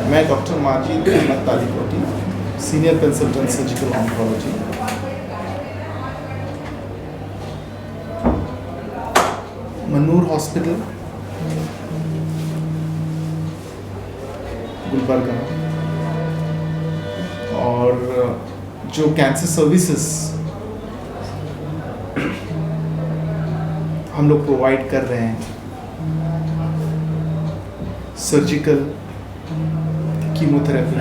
मैं doctor Majid Ahmed Talikoti, senior consultant surgical oncology. Mannur hospital, Gulbarga. और जो कैंसर सर्विसेज हम लोग प्रोवाइड कर रहे हैं, surgical, chemotherapy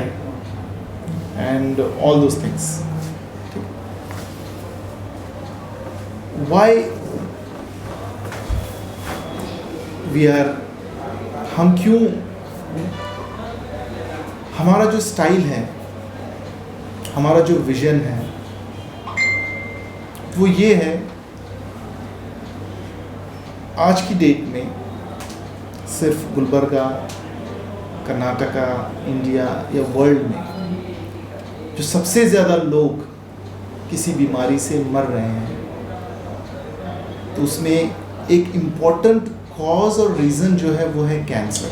and all those things. Why we are, हम क्यों, हमारा जो स्टाइल है, हमारा जो विजन है, वो ये है, आज की डेट में सिर्फ गुलबर्गा, कर्नाटका, इंडिया या वर्ल्ड में जो सबसे ज़्यादा लोग किसी बीमारी से मर रहे हैं, तो उसमें एक इम्पॉर्टेंट कॉज और रीज़न जो है वो है कैंसर।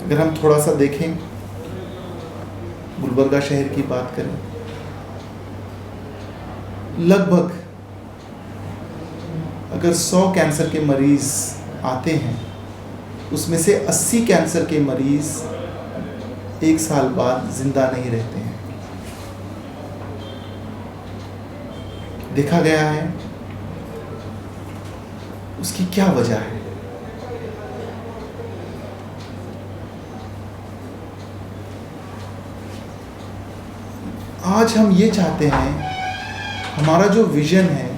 अगर हम थोड़ा सा देखें, गुलबर्गा शहर की बात करें, लगभग अगर 100 कैंसर के मरीज़ आते हैं, उसमें से 80 कैंसर के मरीज़ 1 साल बाद जिंदा नहीं रहते हैं। देखा गया है, उसकी क्या वजह है? आज हम ये चाहते हैं, हमारा जो विजन है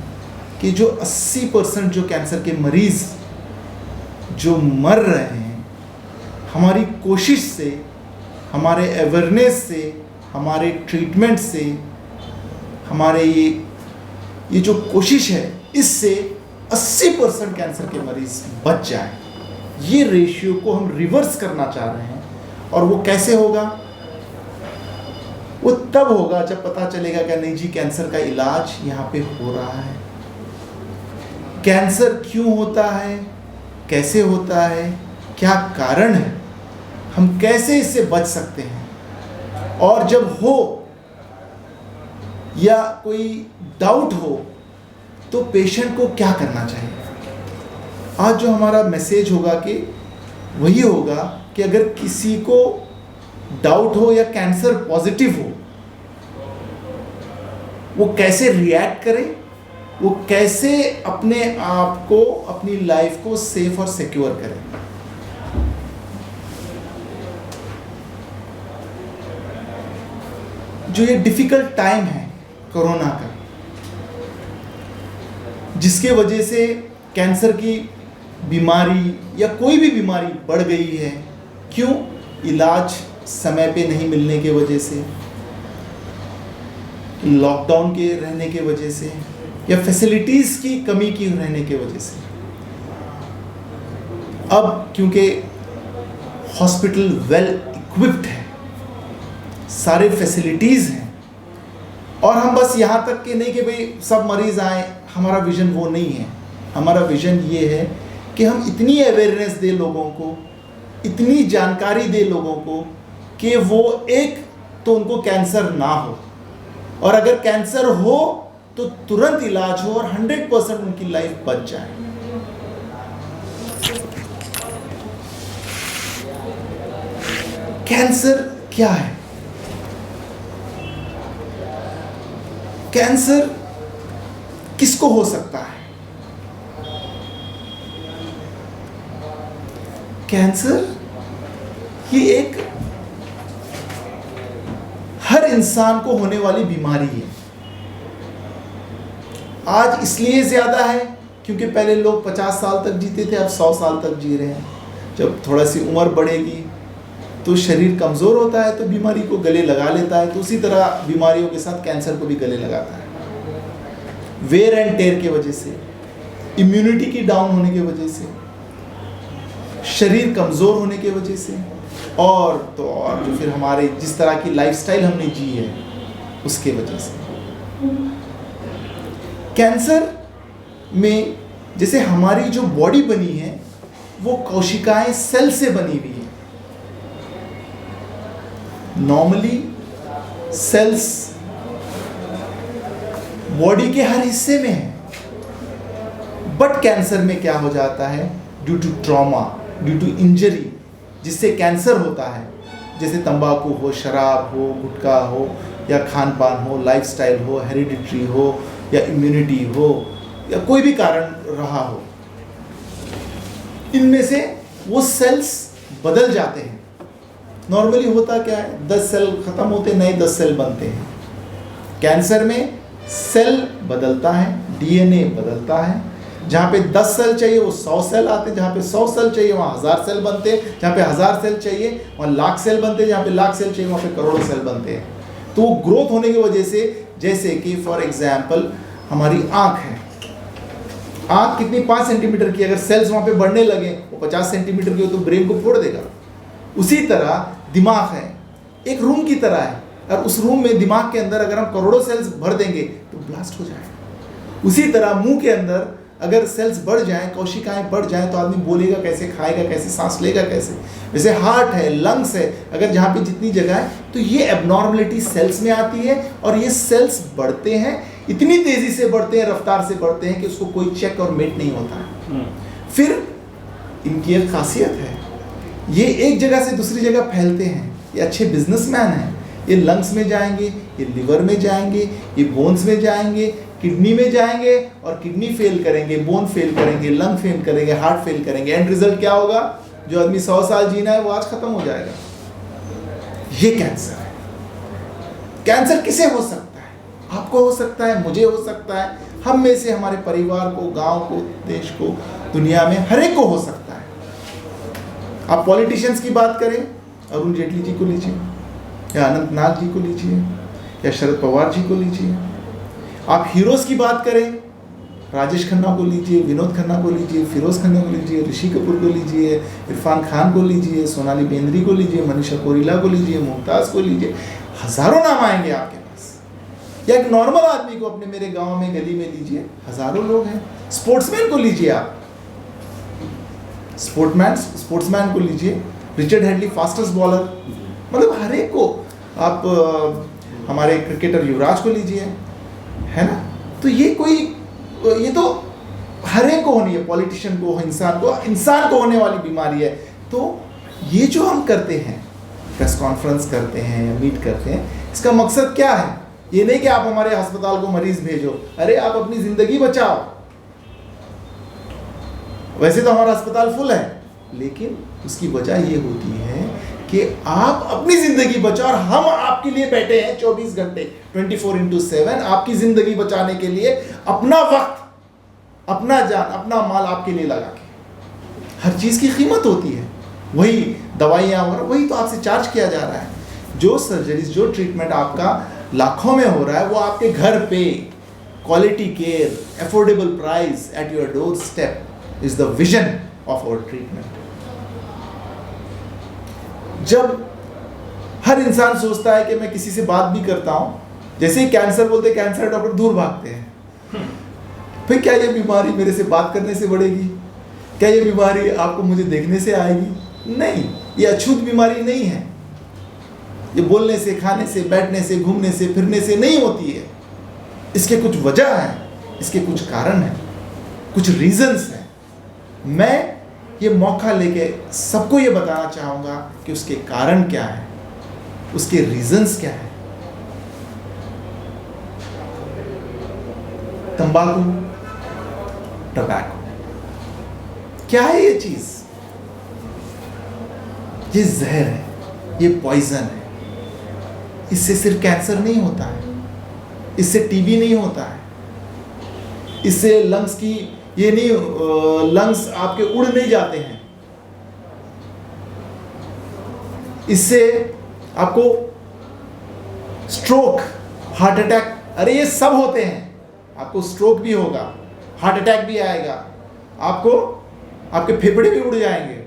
कि जो 80% जो कैंसर के मरीज जो मर रहे हैं, हमारी कोशिश से, हमारे अवेयरनेस से, हमारे ट्रीटमेंट से, हमारे ये जो कोशिश है, इससे 80% कैंसर के मरीज बच जाएं। ये रेशियो को हम रिवर्स करना चाह रहे हैं। और वो कैसे होगा? वो तब होगा जब पता चलेगा कि नहीं जी, कैंसर का इलाज यहाँ पे हो रहा है। कैंसर क्यों होता है, कैसे होता है, क्या कारण है, हम कैसे इससे बच सकते हैं, और जब हो या कोई डाउट हो तो पेशेंट को क्या करना चाहिए। आज जो हमारा मैसेज होगा कि वही होगा कि अगर किसी को डाउट हो या कैंसर पॉजिटिव हो, वो कैसे रिएक्ट करे, वो कैसे अपने आप को, अपनी लाइफ को सेफ और सिक्योर करे। जो ये डिफिकल्ट टाइम है कोरोना का, जिसके वजह से कैंसर की बीमारी या कोई भी बीमारी बढ़ गई है, क्यों? इलाज समय पे नहीं मिलने के वजह से, लॉकडाउन के रहने के वजह से, या फैसिलिटीज़ की कमी की रहने के वजह से। अब क्योंकि हॉस्पिटल वेल इक्विप्ड है, सारे फैसिलिटीज़ हैं, और हम बस यहाँ तक कि नहीं कि भाई सब मरीज़ आए, हमारा विज़न वो नहीं है। हमारा विज़न ये है कि हम इतनी अवेयरनेस दे लोगों को, इतनी जानकारी दे लोगों को कि वो एक तो उनको कैंसर ना हो, और अगर कैंसर हो तो तुरंत इलाज हो और 100% उनकी लाइफ बच जाए। कैंसर क्या है? कैंसर किसको हो सकता है? कैंसर ये एक हर इंसान को होने वाली बीमारी है। आज इसलिए ज़्यादा है क्योंकि पहले लोग 50 साल तक जीते थे, अब 100 साल तक जी रहे हैं। जब थोड़ा सी उम्र बढ़ेगी तो शरीर कमज़ोर होता है, तो बीमारी को गले लगा लेता है। तो उसी तरह बीमारियों के साथ कैंसर को भी गले लगाता है। वेयर एंड टेयर की वजह से, इम्यूनिटी की डाउन होने की वजह से, शरीर कमज़ोर होने की वजह से, और तो और जो फिर हमारे जिस तरह की लाइफस्टाइल हमने जी है उसके वजह से। कैंसर में जैसे हमारी जो बॉडी बनी है, वो कोशिकाएं सेल से बनी हुई है। नॉर्मली सेल्स बॉडी के हर हिस्से में है, बट कैंसर में क्या हो जाता है, due to trauma, due to injury, जिससे कैंसर होता है, जैसे तंबाकू हो, शराब हो, गुटखा हो, या खान पान हो, लाइफस्टाइल हो, हेरिडिटरी हो, या इम्यूनिटी हो, या कोई भी कारण रहा हो, इनमें से वो सेल्स बदल जाते हैं। नॉर्मली होता क्या है, 10 सेल खत्म होते, नए 10 सेल बनते हैं। कैंसर में सेल बदलता है, डीएनए बदलता है। जहाँ पे 10 सेल चाहिए वो 100 सेल आते हैं, जहाँ पे 100 सेल चाहिए वहाँ 1000 सेल बनते हैं, जहाँ पे 1000 सेल चाहिए वहाँ लाख सेल बनते हैं, जहाँ पे लाख सेल चाहिए वहाँ पे करोड़ों सेल बनते हैं। तो वो ग्रोथ होने की वजह से, जैसे कि फॉर एग्जाम्पल हमारी आँख है, आँख कितनी 5 सेंटीमीटर की, अगर सेल्स वहाँ पे बढ़ने लगे, वो 50 सेंटीमीटर की हो तो ब्रेन को फोड़ देगा। उसी तरह दिमाग है, एक रूम की तरह है, और उस रूम में दिमाग के अंदर अगर हम करोड़ों सेल्स भर देंगे तो ब्लास्ट हो जाएगा। उसी तरह मुंह के अंदर अगर सेल्स बढ़ जाएं, कोशिकाएं बढ़ जाएं, तो आदमी बोलेगा कैसे, खाएगा कैसे, सांस लेगा कैसे। जैसे हार्ट है, लंग्स है, अगर जहाँ पे जितनी जगह है, तो ये एबनॉर्मलिटी सेल्स में आती है, और ये सेल्स बढ़ते हैं, इतनी तेजी से बढ़ते हैं, रफ्तार से बढ़ते हैं कि उसको कोई चेक और मेट नहीं होता है। फिर इनकी एक खासियत है, ये एक जगह से दूसरी जगह फैलते हैं। ये अच्छे बिजनेसमैन हैं, ये लंग्स में जाएंगे, ये लिवर में जाएंगे, ये बोन्स में जाएंगे, किडनी में जाएंगे, और किडनी फेल करेंगे, बोन फेल करेंगे, लंग फेल करेंगे, हार्ट फेल करेंगे। एंड रिजल्ट क्या होगा, जो आदमी 100 साल जीना है वो आज खत्म हो जाएगा। ये कैंसर है। कैंसर किसे हो सकता है? आपको हो सकता है, मुझे हो सकता है, हम में से हमारे परिवार को, गांव को, देश को, दुनिया में हर एक को हो सकता है। आप पॉलिटिशियंस की बात करें, अरुण जेटली जी को लीजिए, या अनंत नाग जी को लीजिए, या शरद पवार जी को लीजिए। आप हीरोज की बात करें, राजेश खन्ना को लीजिए, विनोद खन्ना को लीजिए, फिरोज खन्ना को लीजिए, ऋषि कपूर को लीजिए, इरफान खान को लीजिए, सोनाली बेंद्री को लीजिए, मनीषा कोइराला को लीजिए, मुमताज़ को लीजिए, हजारों नाम आएंगे आपके पास। या एक नॉर्मल आदमी को अपने मेरे गांव में, गली में लीजिए, हजारों लोग हैं। स्पोर्ट्समैन को लीजिए आप, स्पोर्ट्समैन को लीजिए, रिचर्ड हेडली फास्टेस्ट बॉलर, मतलब हर एक को। आप हमारे क्रिकेटर युवराज को लीजिए, है ना। तो ये तो हर एक को होनी है, पॉलिटिशियन को, इंसान को होने वाली बीमारी है। तो ये जो हम करते हैं, प्रेस कॉन्फ्रेंस करते हैं, मीट करते हैं, इसका मकसद क्या है? ये नहीं कि आप हमारे अस्पताल को मरीज भेजो, अरे आप अपनी जिंदगी बचाओ। वैसे तो हमारा अस्पताल फुल है, लेकिन उसकी वजह ये होती है कि आप अपनी जिंदगी बचाओ, और हम आपके लिए बैठे हैं 24 घंटे 24/7 आपकी जिंदगी बचाने के लिए, अपना वक्त, अपना जान, अपना माल आपके लिए लगा के। हर चीज की कीमत होती है, वही दवाइयाँ वही तो आपसे चार्ज किया जा रहा है। जो सर्जरीज, जो ट्रीटमेंट आपका लाखों में हो रहा है, वो आपके घर पे quality care, affordable price at your doorstep is the vision of our treatment. जब हर इंसान सोचता है कि मैं किसी से बात भी करता हूं, जैसे ही कैंसर बोलते, कैंसर डॉक्टर दूर भागते हैं। फिर क्या ये बीमारी मेरे से बात करने से बढ़ेगी? क्या ये बीमारी आपको मुझे देखने से आएगी? नहीं, ये अछूत बीमारी नहीं है। ये बोलने से, खाने से, बैठने से, घूमने से, फिरने से नहीं होती है। इसके कुछ वजह है, इसके कुछ कारण है, कुछ रीजंस हैं। मैं ये मौका लेके सबको ये बताना चाहूँगा कि उसके कारण क्या है, उसके रीजंस क्या है। तंबाकू, टबैको, क्या है ये चीज? ये जहर है, ये पॉइजन है। इससे सिर्फ कैंसर नहीं होता है, इससे टीबी नहीं होता है, इससे लंग्स की ये नहीं, लंग्स आपके उड़ नहीं जाते हैं, इससे आपको स्ट्रोक, हार्ट अटैक, अरे ये सब होते हैं। आपको स्ट्रोक भी होगा, हार्ट अटैक भी आएगा, आपको आपके फेफड़े भी उड़ जाएंगे,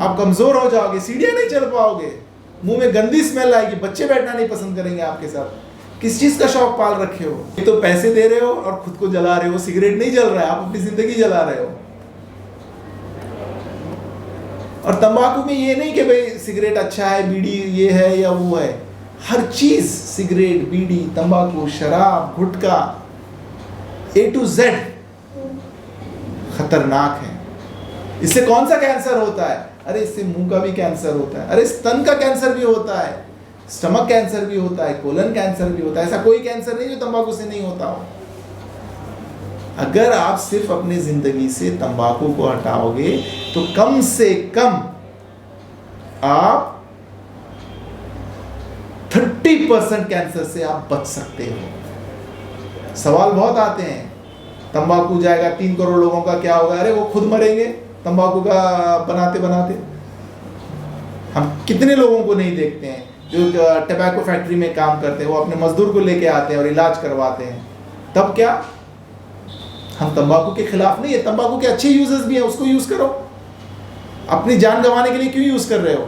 आप कमजोर हो जाओगे, सीढ़ियां नहीं चल पाओगे, मुंह में गंदी स्मेल आएगी, बच्चे बैठना नहीं पसंद करेंगे आपके साथ। किस चीज का शौक पाल रखे हो? ये तो पैसे दे रहे हो और खुद को जला रहे हो। सिगरेट नहीं जल रहा है, आप अपनी जिंदगी जला रहे हो। और तंबाकू में ये नहीं कि भाई सिगरेट अच्छा है, बीड़ी ये है या वो है, हर चीज, सिगरेट, बीड़ी, तंबाकू, शराब, गुटखा, A to Z खतरनाक है। इससे कौन सा कैंसर होता है? अरे इससे मुंह का भी कैंसर होता है, अरे स्तन का कैंसर भी होता है, स्टमक कैंसर भी होता है, कोलन कैंसर भी होता है। ऐसा कोई कैंसर नहीं जो तंबाकू से नहीं होता हो। अगर आप सिर्फ अपनी जिंदगी से तंबाकू को हटाओगे तो कम से कम आप 30% कैंसर से आप बच सकते हो। सवाल बहुत आते हैं, तंबाकू जाएगा 3 करोड़ लोगों का क्या होगा? अरे वो खुद मरेंगे तंबाकू का बनाते बनाते। हम कितने लोगों को नहीं देखते हैं जो टबैको फैक्ट्री में काम करते हैं, वो अपने मजदूर को लेके आते हैं और इलाज करवाते हैं। तब क्या? हम तंबाकू के खिलाफ नहीं है, तंबाकू के अच्छे यूजेस भी हैं, उसको यूज करो। अपनी जान गंवाने के लिए क्यों यूज कर रहे हो?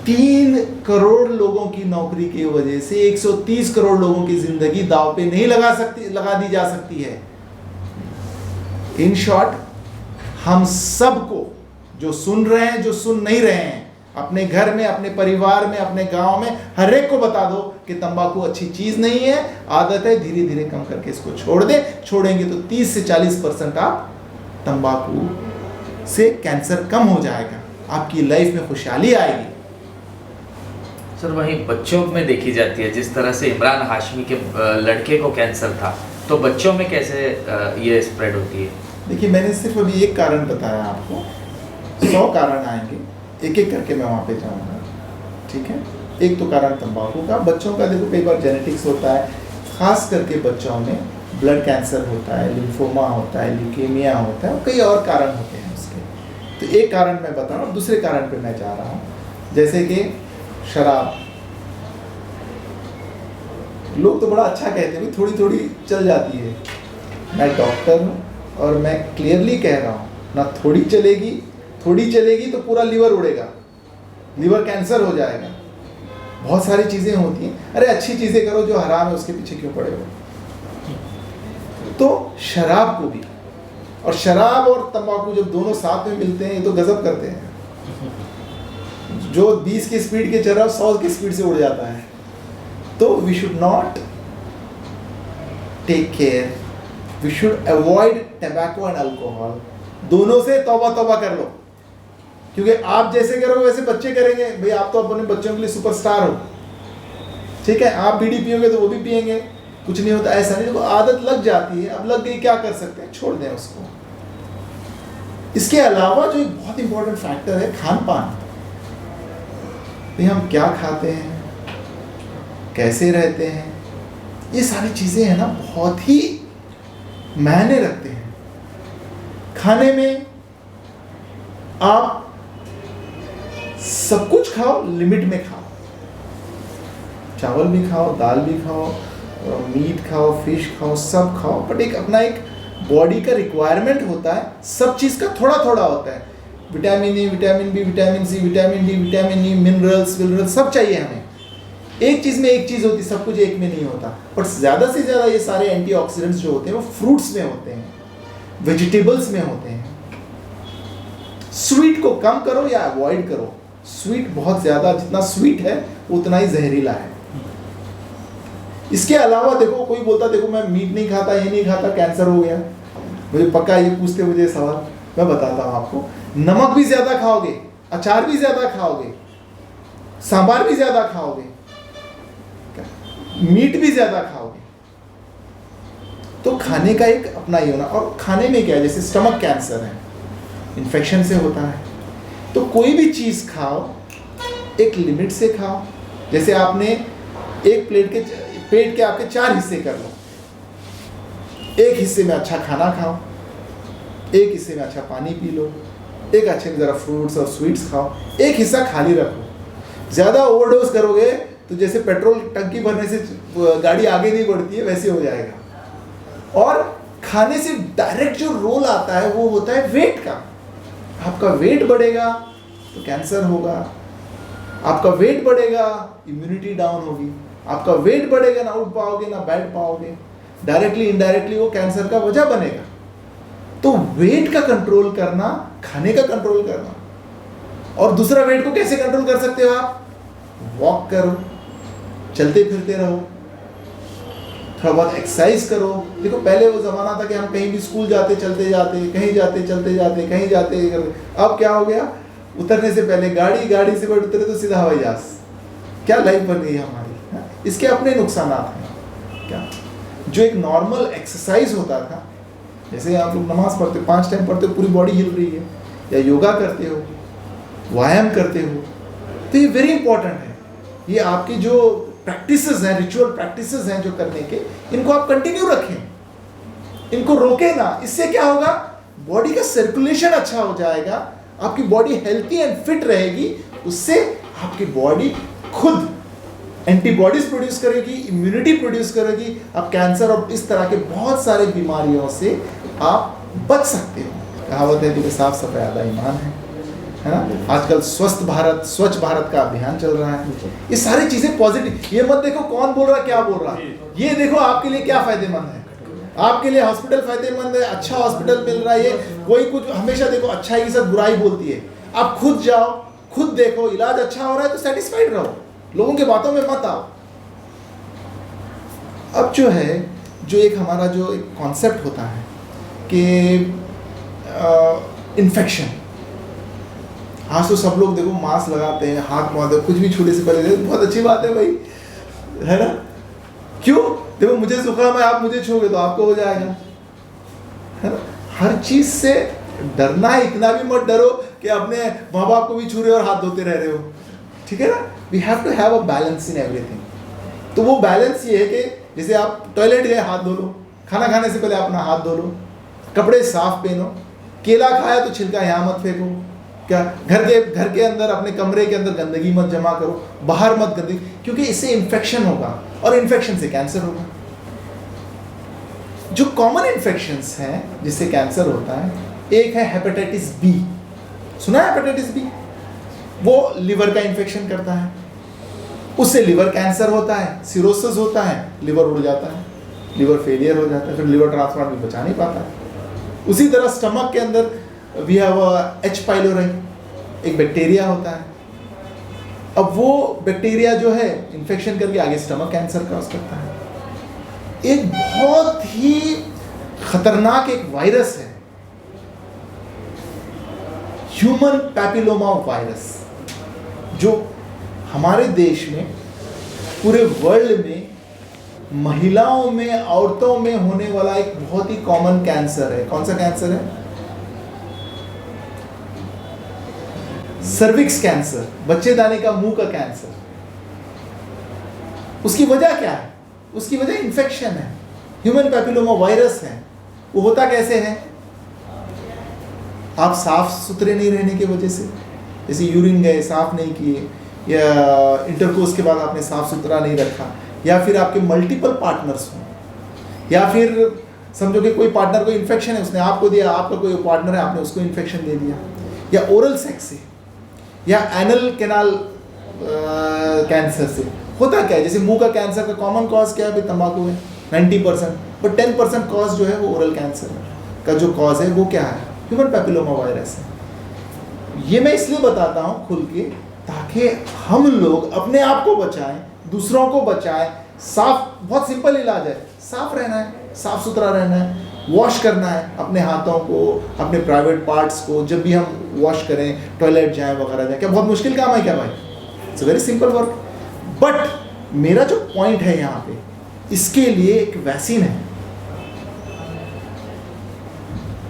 3 करोड़ लोगों की नौकरी की वजह से 130 करोड़ लोगों की जिंदगी दांव पे नहीं लगा दी जा सकती है। इन शॉर्ट, हम सबको, जो सुन रहे हैं, जो सुन नहीं रहे हैं, अपने घर में, अपने परिवार में, अपने गांव में, हर एक को बता दो कि तंबाकू अच्छी चीज नहीं है, आदत है, धीरे धीरे कम करके इसको छोड़ दे। छोड़ेंगे तो 30 से 40% आप तंबाकू से कैंसर कम हो जाएगा, आपकी लाइफ में खुशहाली आएगी। सर, वहीं बच्चों में देखी जाती है, जिस तरह से इमरान हाशमी के लड़के को कैंसर था, तो बच्चों में कैसे ये स्प्रेड होती है? देखिए, मैंने सिर्फ अभी एक कारण बताया आपको, 100 कारण आएंगे, एक एक करके मैं वहाँ पे जाऊँगा, ठीक है। एक तो कारण तंबाकू का, बच्चों का देखो कई बार जेनेटिक्स होता है, खास करके बच्चों में ब्लड कैंसर होता है, लिम्फोमा होता है, ल्यूकेमिया होता है, और कई और कारण होते हैं उसके। तो एक कारण मैं बता रहा हूँ, दूसरे कारण पे मैं जा रहा हूँ, जैसे कि शराब। लोग तो बड़ा अच्छा कहते हैं, थोड़ी थोड़ी चल जाती है। मैं डॉक्टर हूँ और मैं क्लियरली कह रहा हूँ, ना थोड़ी चलेगी तो पूरा लीवर उड़ेगा, लीवर कैंसर हो जाएगा। बहुत सारी चीज़ें होती हैं। अरे अच्छी चीज़ें करो, जो हराम है उसके पीछे क्यों पड़े हो? तो शराब को भी, और शराब और तंबाकू जब दोनों साथ में मिलते हैं, ये तो गजब करते हैं। जो 20 की स्पीड के चल रहा है 100 की स्पीड से उड़ जाता है। तो we should not take care, we should avoid tobacco and alcohol. दोनों से तौबा कर लो, क्योंकि आप जैसे करोगे वैसे बच्चे करेंगे। भाई आप तो अपने बच्चों के लिए सुपरस्टार हो, ठीक है। आप बीड़ी पियोगे तो वो भी पियेंगे, कुछ नहीं होता। ऐसा नहीं, देखो आदत लग जाती है, अब लग गई, क्या कर सकते हैं, छोड़ दें उसको। इसके अलावा जो एक बहुत इंपॉर्टेंट फैक्टर है, खान पान। भाई हम क्या खाते हैं, कैसे रहते हैं, ये सारी चीज़ें हैं ना, बहुत ही मायने रखते हैं। खाने में आप सब कुछ खाओ, लिमिट में खाओ। चावल भी खाओ, दाल भी खाओ, मीट खाओ, फिश खाओ, सब खाओ, बट एक अपना एक बॉडी का रिक्वायरमेंट होता है। सब चीज़ का थोड़ा थोड़ा होता है। Vitamin A, vitamin B, vitamin C, vitamin D, vitamin E, minerals सब चाहिए हमें। एक चीज़ में एक चीज़ होती, सब कुछ एक में नहीं होता। बट ज़्यादा से ज़्यादा ये सारे एंटीऑक्सीडेंट्स जो होते हैं वो फ्रूट्स में होते हैं, वेजिटेबल्स में होते हैं। स्वीट को कम करो या अवॉइड करो। स्वीट बहुत ज़्यादा, जितना स्वीट है उतना ही जहरीला है। इसके अलावा देखो, कोई बोलता देखो मैं मीट नहीं खाता, ये नहीं खाता, कैंसर हो गया। मुझे पक्का ये पूछते मुझे सवाल, मैं बताता हूँ आपको। नमक भी ज़्यादा खाओगे, अचार भी ज़्यादा खाओगे, सांबार भी ज़्यादा खाओगे, मीट भी ज़्यादा खाओगे, तो खाने का एक अपना ही होना। और खाने में क्या है, जैसे स्टमक कैंसर है, इन्फेक्शन से होता है, तो कोई भी चीज़ खाओ एक लिमिट से खाओ। जैसे आपने एक पेट के आपके 4 हिस्से कर लो। एक हिस्से में अच्छा खाना खाओ, एक हिस्से में अच्छा पानी पी लो, एक अच्छे में ज़रा फ्रूट्स और स्वीट्स खाओ, एक हिस्सा खाली रखो। ज़्यादा ओवरडोज करोगे तो जैसे पेट्रोल टंकी भरने से गाड़ी आगे नहीं बढ़ती है, वैसे हो जाएगा। और खाने से डायरेक्ट जो रोल आता है वो होता है वेट का। आपका वेट बढ़ेगा तो कैंसर होगा, आपका वेट बढ़ेगा इम्यूनिटी डाउन होगी, आपका वेट बढ़ेगा ना उठ पाओगे ना बैठ पाओगे, डायरेक्टली इनडायरेक्टली वो कैंसर का वजह बनेगा। तो वेट का कंट्रोल करना खाने का कंट्रोल करना। और दूसरा वेट को कैसे कंट्रोल कर सकते हो आप? वॉक करो, चलते फिरते रहो, थोड़ा बहुत एक्सरसाइज करो। देखो पहले वो ज़माना था कि हम कहीं भी स्कूल जाते चलते जाते, कहीं जाते चलते जाते, कहीं जाते करते। अब क्या हो गया, उतरने से पहले गाड़ी, गाड़ी से बैठ उतरे तो सीधा हवाई जहाज। क्या लाइफ बन गई है हमारी। इसके अपने नुकसान हैं। क्या जो एक नॉर्मल एक्सरसाइज होता था, जैसे आप लोग नमाज पढ़ते हो, 5 टाइम पढ़ते हो, पूरी बॉडी हिल रही है, या योगा करते हो, व्यायाम करते हो, तो ये वेरी इंपॉर्टेंट है। ये आपकी जो प्रैक्टिसेस हैं, रिचुअल प्रैक्टिसेस हैं जो करने के, इनको आप कंटिन्यू रखें, इनको रोके ना। इससे क्या होगा, बॉडी का सर्कुलेशन अच्छा हो जाएगा, आपकी बॉडी हेल्थी एंड फिट रहेगी। उससे आपकी बॉडी खुद एंटीबॉडीज प्रोड्यूस करेगी, इम्यूनिटी प्रोड्यूस करेगी। आप कैंसर और इस तरह के बहुत सारे बीमारियों से आप बच सकते हो। कहावत है कि साफ सफाई आधा ईमान है ना। आजकल स्वस्थ भारत, स्वच्छ भारत का अभियान चल रहा है। ये सारी चीजें पॉजिटिव। ये मत देखो कौन बोल रहा है, क्या बोल रहा है, ये देखो आपके लिए क्या फायदेमंद है। आपके लिए हॉस्पिटल फायदेमंद है, अच्छा हॉस्पिटल मिल रहा है। कोई कुछ हमेशा देखो अच्छाई के साथ बुराई बोलती है। आप खुद जाओ, खुद देखो, इलाज अच्छा हो रहा है तो सेटिस्फाइड रहो, लोगों के बातों में मत आओ। अब जो है, जो एक हमारा जो एक कॉन्सेप्ट होता है कि इन्फेक्शन, आज तो सब लोग देखो मास्क लगाते हैं, हाथ धोते हैं, कुछ भी छूने से पहले। बहुत अच्छी बात है भाई, है ना। क्यों? देखो मुझे जुकाम है, आप मुझे छूओगे तो आपको हो जाएगा, है ना। हर चीज से डरना है, इतना भी मत डरो कि अपने माँ बाप को भी छू रहे हो और हाथ धोते रह रहे हो, ठीक है ना। We have to have a balance in everything. तो वो बैलेंस ये है कि जैसे आप टॉयलेट गए, हाथ धो लो, खाना खाने से पहले अपना हाथ धो लो, कपड़े साफ पहनो, केला खाया तो छिलका यहाँ मत फेंको। क्या घर के अंदर, अपने कमरे के अंदर गंदगी मत जमा करो, बाहर मत गंदगी, क्योंकि इससे इन्फेक्शन होगा और इन्फेक्शन से कैंसर होगा। जो कॉमन इन्फेक्शंस हैं जिससे कैंसर होता है, एक है हेपेटाइटिस बी। सुना है हेपेटाइटिस बी? वो लिवर का इन्फेक्शन करता है, उससे लिवर कैंसर होता है, सिरोसिस होता है, लिवर उड़ जाता है, लिवर फेलियर हो जाता है, फिर लिवर ट्रांसप्लांट भी बचा नहीं पाता है। उसी तरह स्टमक के अंदर वी हैव एच पाइलोरी, एक बैक्टीरिया होता है। अब वो बैक्टीरिया जो है इन्फेक्शन करके आगे स्टमक कैंसर कॉज करता है। एक बहुत ही खतरनाक एक वायरस है, ह्यूमन पैपिलोमा वायरस, जो हमारे देश में, पूरे वर्ल्ड में महिलाओं में, औरतों में होने वाला एक बहुत ही कॉमन कैंसर है। कौन सा कैंसर है? सर्विक्स कैंसर, बच्चेदानी का मुंह का कैंसर। उसकी वजह क्या है? उसकी वजह इन्फेक्शन है, ह्यूमन पैपिलोमा वायरस है। वो होता कैसे है? आप साफ सुथरे नहीं रहने की वजह से, जैसे यूरिन गए साफ नहीं किए, या इंटरकोर्स के बाद आपने साफ सुथरा नहीं रखा, या फिर आपके मल्टीपल पार्टनर्स हों, या फिर समझो कि कोई पार्टनर को इन्फेक्शन है, उसने आपको दिया, आपका कोई पार्टनर है, आपने उसको इन्फेक्शन दे दिया, या ओरल सेक्स से, या एनल कैनाल कैंसर से। होता क्या है, जैसे मुंह का कैंसर का कॉमन कॉज क्या है? तंबाकू है 90%, बट 10% कॉज जो है वो ओरल कैंसर का जो कॉज है वो क्या है? ह्यूमन पैपिलोमा वायरस है। ये मैं इसलिए बताता हूँ खुल के, ताकि हम लोग अपने आप को बचाएं, दूसरों को बचाएं। साफ, बहुत सिंपल इलाज है, साफ रहना है, साफ सुथरा रहना है, वॉश करना है अपने हाथों को, अपने प्राइवेट पार्ट्स को। जब भी हम वॉश करें, टॉयलेट जाएं वगैरह जाएं, क्या बहुत मुश्किल काम है क्या भाई? It's very simple work. But मेरा जो पॉइंट है यहाँ पे, इसके लिए एक वैक्सीन है।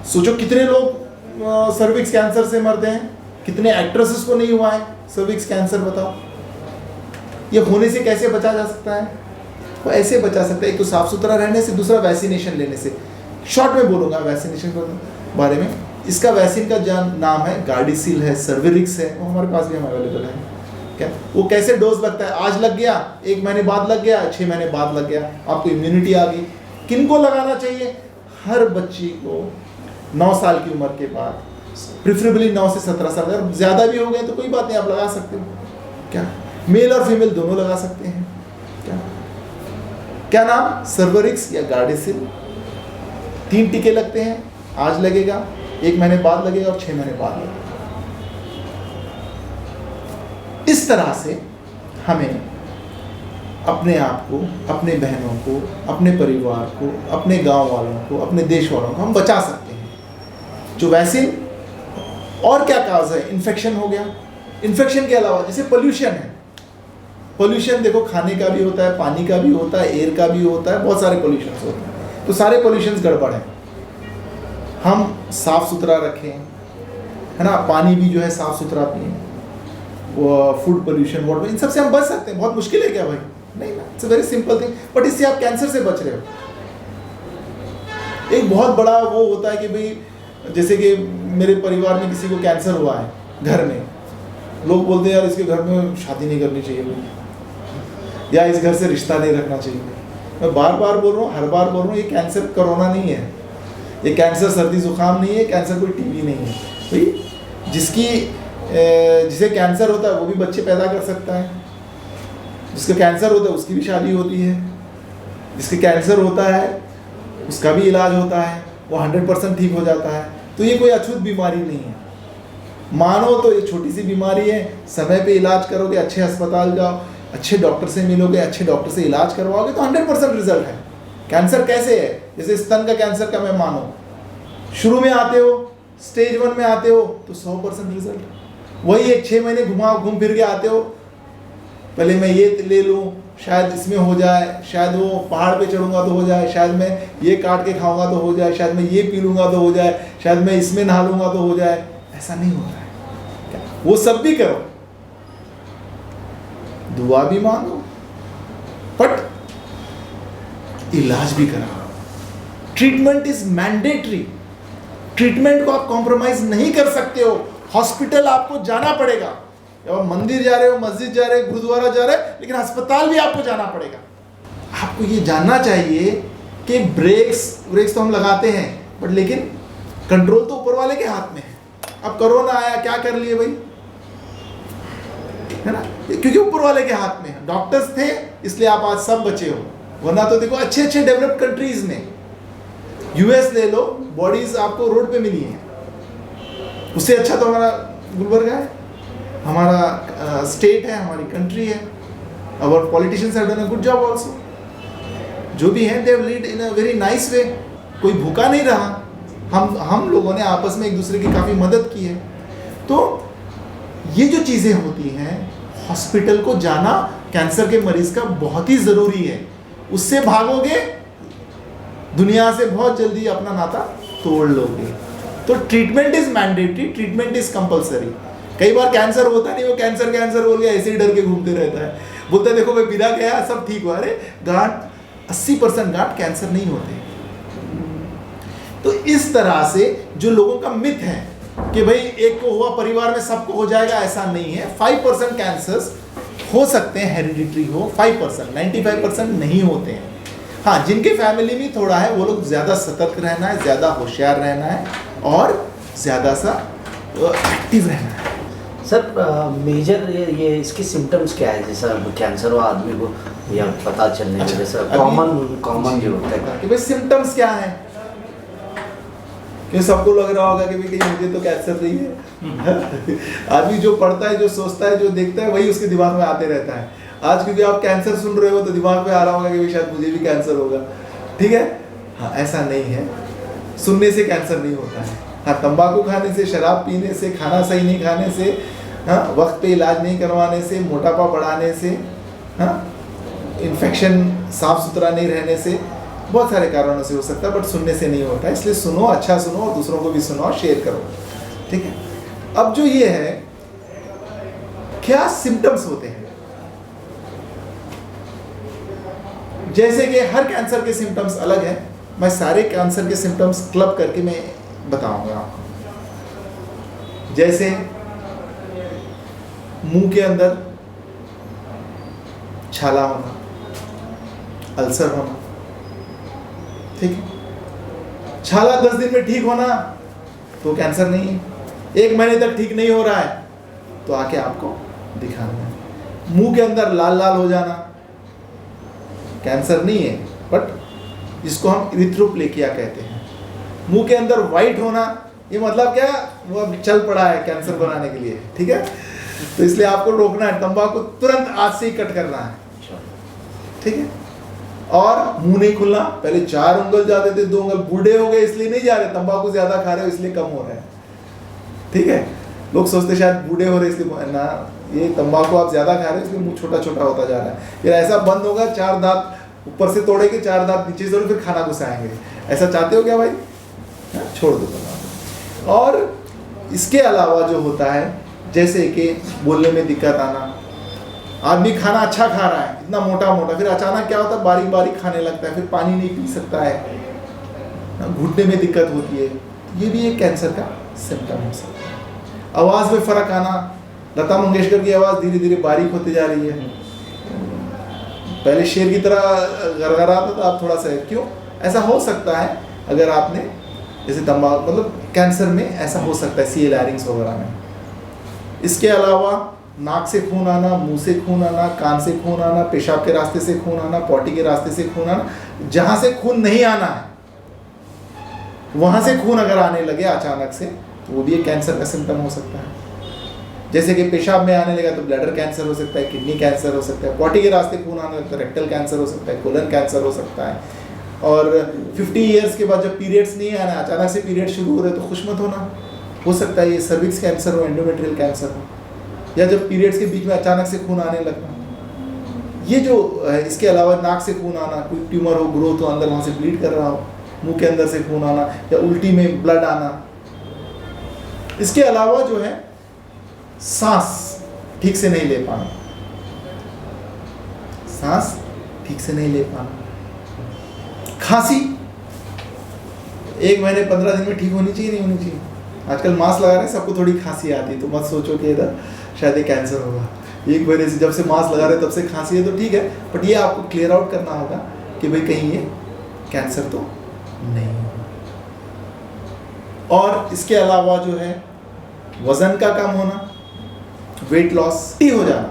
सोचो कितने लोग सर्विक्स कैंसर से मरते हैं, कितने एक्ट्रेसेस को नहीं हुआ है सर्विक्स कैंसर, बताओ। ये होने से कैसे बचा जा सकता है? वो ऐसे बचा सकता है, एक तो साफ सुथरा रहने से, दूसरा वैक्सीनेशन लेने से। शॉर्ट में बोलूँगा वैक्सीनेशन के बारे में। इसका वैक्सीन का नाम है गार्डिसिल है, सर्विरिक्स है, वो हमारे पास भी हम अवेलेबल है। क्या वो कैसे डोज लगता है? आज लग गया, 1 महीने बाद लग गया, 6 महीने बाद लग गया, आपको इम्यूनिटी आ गई। किनको लगाना चाहिए? हर बच्ची को 9 साल की उम्र के बाद, प्रिफरेबली 9 से 17 साल। अगर ज़्यादा भी हो गए तो कोई बात नहीं, आप लगा सकते हो। क्या मेल और फीमेल दोनों लगा सकते हैं। क्या नाम? सर्विरिक्स या गार्डिसिल। 3 टीके लगते हैं, आज लगेगा, 1 महीने बाद लगेगा और 6 महीने बाद लगेगा। इस तरह से हमें अपने आप को, अपने बहनों को, अपने परिवार को, अपने गांव वालों को, अपने देश वालों को हम बचा सकते हैं। जो वैक्सीन और क्या काज है, इन्फेक्शन हो गया, इन्फेक्शन के अलावा जैसे पोल्यूशन है, पोल्यूशन देखो खाने का भी होता है, पानी का भी होता है, एयर का भी होता है, बहुत सारे पोल्यूशन होते हैं। तो सारे पोल्यूशन गड़बड़ है। हम साफ सुथरा रखें, है ना, पानी भी जो है साफ सुथरा पिए, वो फूड पोल्यूशन, वाटर, इन सब से हम बच सकते हैं। बहुत मुश्किल है क्या भाई? नहीं ना, it's a very simple thing. But इससे आप कैंसर से बच रहे हो। एक बहुत बड़ा वो होता है कि भाई जैसे कि मेरे परिवार में किसी को कैंसर हुआ है घर में, लोग बोलते हैं यार इसके घर में शादी नहीं करनी चाहिए भाई, या इस घर से रिश्ता नहीं रखना चाहिए। मैं बार बार बोल रहा हूँ, हर बार बोल रहा हूँ, ये कैंसर कोरोना नहीं है, ये कैंसर सर्दी जुकाम नहीं है, कैंसर कोई टीबी नहीं है भाई। जिसे कैंसर होता है वो भी बच्चे पैदा कर सकता है, जिसका कैंसर होता है उसकी भी शादी होती है, जिसके कैंसर होता है उसका भी इलाज होता है, वो 100% ठीक हो जाता है। तो ये कोई अछूत बीमारी नहीं है। मानो तो ये छोटी सी बीमारी है, समय पे इलाज करोगे, अच्छे अस्पताल जाओ, अच्छे डॉक्टर से मिलोगे, अच्छे डॉक्टर से इलाज करवाओगे तो 100% रिजल्ट है। कैंसर कैसे है? जैसे स्तन का कैंसर का मैं मानो, शुरू में आते हो, स्टेज 1 में आते हो तो 100% रिजल्ट। वही एक 6 महीने घूम फिर के आते हो, पहले मैं ये ले लूँ, शायद इसमें हो जाए, शायद वो पहाड़ पे चढ़ूंगा तो हो जाए, शायद मैं ये काट के खाऊंगा तो हो जाए, शायद मैं ये पी लूँगा तो हो जाए, शायद मैं इसमें नहा लूँगा तो हो जाए। ऐसा नहीं होता है। वो सब भी करो, दुआ भी मांगो, बट इलाज भी कराओ। Treatment is mandatory. ट्रीटमेंट को आप कॉम्प्रोमाइज नहीं कर सकते हो। हॉस्पिटल आपको जाना पड़ेगा, या मंदिर जा रहे हो, मस्जिद जा रहे हो, गुरुद्वारा जा रहे हो, लेकिन अस्पताल भी आपको जाना पड़ेगा। आपको ये जानना चाहिए कि ब्रेक्स तो हम लगाते हैं, बट लेकिन कंट्रोल तो ऊपर वाले के हाथ में है। अब कोरोना आया, क्या कर लिए भाई, है ना, क्योंकि ऊपर वाले के हाथ में है। डॉक्टर्स थे इसलिए आप आज सब बचे हो, वरना तो देखो अच्छे अच्छे डेवलप्ड कंट्रीज में, यूएस ले लो, बॉडीज आपको रोड पे मिली है। उससे अच्छा तो हमारा गुलबर्गा है, हमारा स्टेट है, हमारी कंट्री है। Our politicians have done a good job also. जो भी हैं they have lead in a very nice way. कोई भूखा नहीं रहा। हम लोगों ने आपस में एक दूसरे की काफ़ी मदद की है। तो ये जो चीज़ें होती हैं, हॉस्पिटल को जाना कैंसर के मरीज का बहुत ही ज़रूरी है। उससे भागोगे, दुनिया से बहुत जल्दी अपना नाता तोड़ लोगे। तो treatment is mandatory, treatment is compulsory. कई बार कैंसर होता नहीं, वो कैंसर बोल के ऐसे ही डर के घूमते रहता है, बोलता है देखो मैं बिना गया सब ठीक हुआ। अरे गांठ 80% गांठ कैंसर नहीं होते। तो इस तरह से जो लोगों का मिथ है कि भाई एक को हुआ परिवार में सबको हो जाएगा, ऐसा नहीं है। 5% कैंसर्स हो सकते हैं हेरिडिटरी हो, 5%, 95% नहीं होते हैं। हाँ, जिनके फैमिली में थोड़ा है वो लोग ज़्यादा सतर्क रहना है, ज़्यादा होशियार रहना है और ज़्यादा सा एक्टिव रहना है। सर मेजर ये इसके सिम्टम्स क्या है? जैसा कैंसर हुआ आदमी को या पता चलने अच्छा, जैसा कॉमन जो होता है कि भाई सिम्टम्स क्या है, कि सबको लग रहा होगा कि भाई मुझे तो कैंसर नहीं है। आदमी जो पढ़ता है, जो सोचता है, जो देखता है, वही उसके दिमाग में आते रहता है। आज क्योंकि आप कैंसर सुन रहे हो तो दिमाग में आ रहा होगा कि भाई शायद मुझे भी कैंसर होगा। ठीक है, हाँ, ऐसा नहीं है। सुनने से कैंसर नहीं होता है। हाँ, तंबाकू खाने से, शराब पीने से, खाना सही नहीं खाने से, हाँ, वक्त पे इलाज नहीं करवाने से, मोटापा बढ़ाने से, हाँ, इन्फेक्शन साफ सुथरा नहीं रहने से, बहुत सारे कारणों से हो सकता है, बट सुनने से नहीं होता है। इसलिए सुनो, अच्छा सुनो और दूसरों को भी सुनो, शेयर करो। ठीक है, अब जो ये है, क्या सिम्टम्स होते हैं? जैसे कि हर कैंसर के सिम्टम्स अलग हैं, मैं सारे कैंसर के सिम्टम्स क्लब करके मैं बताऊंगा आपको। जैसे मुंह के अंदर छाला होना, अल्सर होना। ठीक है, छाला 10 दिन में ठीक होना तो कैंसर नहीं है। 1 महीने तक ठीक नहीं हो रहा है तो आके आपको दिखाना है। मुंह के अंदर लाल लाल हो जाना कैंसर नहीं है, बट जिसको हम इरिथ्रोप्लेकिया कहते हैं। मुंह के अंदर वाइट होना ये मतलब क्या, वो अब चल पड़ा है कैंसर बनाने के लिए, ठीक है। तो इसलिए आपको रोकना है, तंबाकू तुरंत आज से ही कट करना है, ठीक है। और मुंह नहीं खुलना, पहले 4 उंगल जाते थे, 2 उंगल, बूढ़े हो गए इसलिए नहीं जा रहे, तंबाकू ज्यादा खा रहे हो इसलिए कम हो रहे हैं, ठीक है। लोग सोचते शायद बूढ़े हो रहे इसलिए ना, ये तंबाकू आप ज्यादा खा रहे हो इसलिए मुंह छोटा छोटा होता जा रहा है। फिर ऐसा बंद होगा, 4 दांत ऊपर से तोड़ेंगे, 4 दांत नीचे से तोड़े, फिर खाना घुसाएंगे। ऐसा चाहते हो क्या भाई? छोड़ दो तंबाकू। और इसके अलावा जो होता है, जैसे कि बोलने में दिक्कत आना, आदमी खाना अच्छा खा रहा है, इतना मोटा मोटा, फिर अचानक क्या होता है, बारीक बारीक खाने लगता है, फिर पानी नहीं पी सकता है, घुटने में दिक्कत होती है, ये भी एक कैंसर का सिम्टम हो सकता है। आवाज़ में फ़र्क आना, लता मंगेशकर की आवाज़ धीरे धीरे बारीक होती जा रही है, पहले शेर की तरह गड़गड़ाता था, अब थोड़ा सा, क्यों ऐसा हो सकता है? अगर आपने जैसे तंबाकू, मतलब कैंसर में ऐसा हो सकता है, सी लैरिंग्स वगैरह में। इसके अलावा नाक से खून आना, मुंह से खून आना, कान से खून आना, पेशाब के रास्ते से खून आना, पॉटी के रास्ते से खून आना, जहां से खून नहीं आना है वहां से खून अगर आने लगे अचानक से, तो वो भी एक कैंसर का सिम्टम हो सकता है। जैसे कि पेशाब में आने लगा तो ब्लैडर कैंसर हो सकता है, किडनी कैंसर हो सकता है, पॉटी के रास्ते खून आने लगता है, रेक्टल कैंसर हो सकता है, कोलन कैंसर हो सकता है। और 50 ईयर्स के बाद जब पीरियड्स नहीं आना, अचानक से पीरियड शुरू हो रहे तो खुश मत होना, हो सकता है ये सर्विक्स कैंसर हो, एंडोमेट्रियल कैंसर हो, या जब पीरियड्स के बीच में अचानक से खून आने लगना, ये जो इसके अलावा नाक से खून आना, कोई ट्यूमर हो, ग्रोथ हो, अंदर वहाँ से ब्लीड कर रहा हो, मुंह के अंदर से खून आना, या उल्टी में ब्लड आना। इसके अलावा जो है सांस ठीक से नहीं ले पाना, सांस ठीक से नहीं ले पाना, खांसी 1 महीने 15 दिन में ठीक होनी चाहिए, नहीं होनी चाहिए। आजकल मास्क लगा रहे हैं, सबको थोड़ी खांसी आती है, तो मत सोचो कि इधर शायद ये कैंसर होगा। 1 महीने से, जब से मास्क लगा रहे हैं तब से खांसी है तो ठीक है, बट ये आपको क्लियर आउट करना होगा कि भाई कहीं ये कैंसर तो नहीं है। और इसके अलावा जो है वजन का कम होना, वेट लॉस ही हो जाना,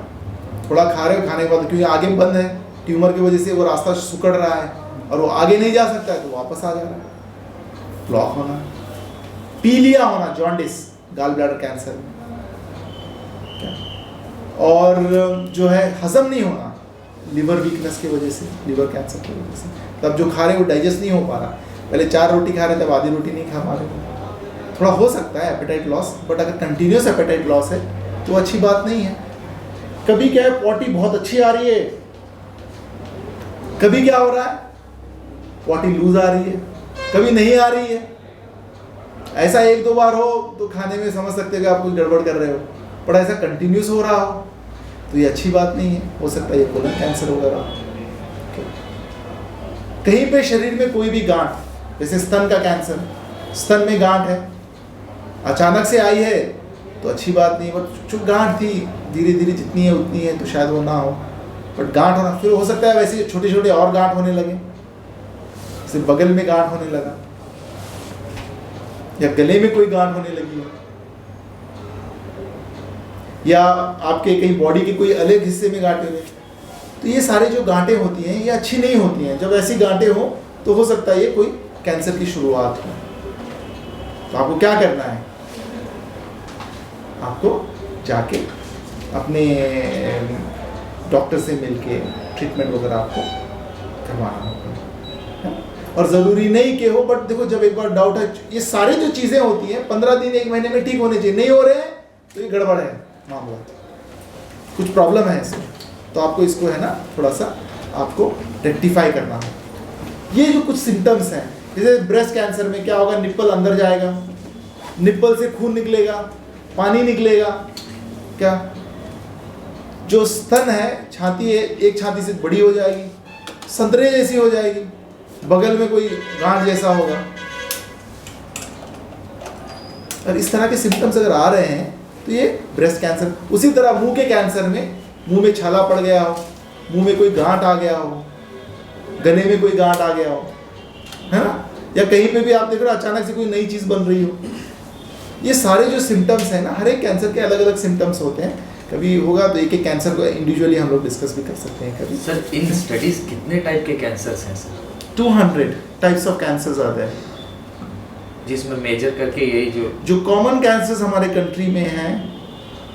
थोड़ा खा रहे हो, खाने के बाद क्योंकि आगे बंद है ट्यूमर की वजह से, वो रास्ता सुकड़ रहा है और वो आगे नहीं जा सकता है तो वापस आ जा रहा है, ब्लॉक होना, पीलिया होना, जॉन्डिस, गाल ब्लैडर कैंसर, और जो है हजम नहीं होना, लिवर वीकनेस की वजह से, लिवर कैंसर की वजह से, तब जो खा रहे वो डाइजेस्ट नहीं हो पा रहा, पहले 4 रोटी खा रहे तब आधी रोटी नहीं खा पा रहे, थोड़ा हो सकता है एपेटाइट लॉस, बट अगर कंटिन्यूस एपेटाइट लॉस है तो अच्छी बात नहीं है। कभी क्या है, पॉटी बहुत अच्छी आ रही है, कभी क्या हो रहा है, पॉटी लूज आ रही है, कभी नहीं आ रही है। ऐसा 1-2 बार हो तो खाने में समझ सकते हो कि आप कुछ गड़बड़ कर रहे हो, पर ऐसा कंटिन्यूस हो रहा हो तो ये अच्छी बात नहीं है, हो सकता है ये कोलन कैंसर वगैरह। कहीं पे शरीर में कोई भी गांठ, जैसे स्तन का कैंसर, स्तन में गांठ है, अचानक से आई है तो अच्छी बात नहीं, बट जो गांठ थी धीरे धीरे जितनी है उतनी है तो शायद वो ना हो, बट गांठ होना, फिर हो सकता है वैसे छोटे छोटे और गांठ होने लगे, सिर्फ बगल में गांठ होने लगा या गले में कोई गांठ होने लगी हो, या आपके कहीं बॉडी के कोई अलग हिस्से में गांठें हुए, तो ये सारे जो गांठें होती हैं ये अच्छी नहीं होती हैं। जब ऐसी गांठें हो तो हो सकता है ये कोई कैंसर की शुरुआत हो। तो आपको क्या करना है, आपको जाके अपने डॉक्टर से मिलके ट्रीटमेंट वगैरह आपको करवाना होगा, और ज़रूरी नहीं कि हो, बट देखो जब एक बार डाउट है, ये सारी जो चीज़ें होती हैं 15 दिन 1 महीने में ठीक होने चाहिए, नहीं हो रहे हैं तो ये गड़बड़ है मामला, कुछ प्रॉब्लम है इसमें, तो आपको इसको है ना थोड़ा सा आपको रेक्टिफाई करना हो। ये जो कुछ सिम्टम्स हैं, जैसे ब्रेस्ट कैंसर में क्या होगा, निप्पल अंदर जाएगा, निप्पल से खून निकलेगा, पानी निकलेगा, क्या जो स्तन है, छाती है, एक छाती से बड़ी हो जाएगी, संतरे जैसी हो जाएगी, बगल में कोई गांठ जैसा होगा, और इस तरह के सिम्टम्स अगर आ रहे हैं तो ये ब्रेस्ट कैंसर। उसी तरह मुंह के कैंसर में, मुंह में छाला पड़ गया हो, मुंह में कोई गांठ आ गया हो, गले में कोई गांठ आ गया हो, है ना, या कहीं पे भी आप देख रहे हो अचानक से कोई नई चीज़ बन रही हो, ये सारे जो सिम्टम्स हैं ना, हर एक कैंसर के अलग अलग सिम्टम्स होते हैं। कभी होगा तो एक एक कैंसर को इंडिविजुअली हम लोग डिस्कस भी कर सकते हैं कभी। सर इन स्टडीज कितने टाइप के कैंसर्स हैं सर? 200 टाइप्स ऑफ कैंसर्स आते हैं। जिसमें मेजर करके यही जो कॉमन कैंसर्स हमारे कंट्री में हैं,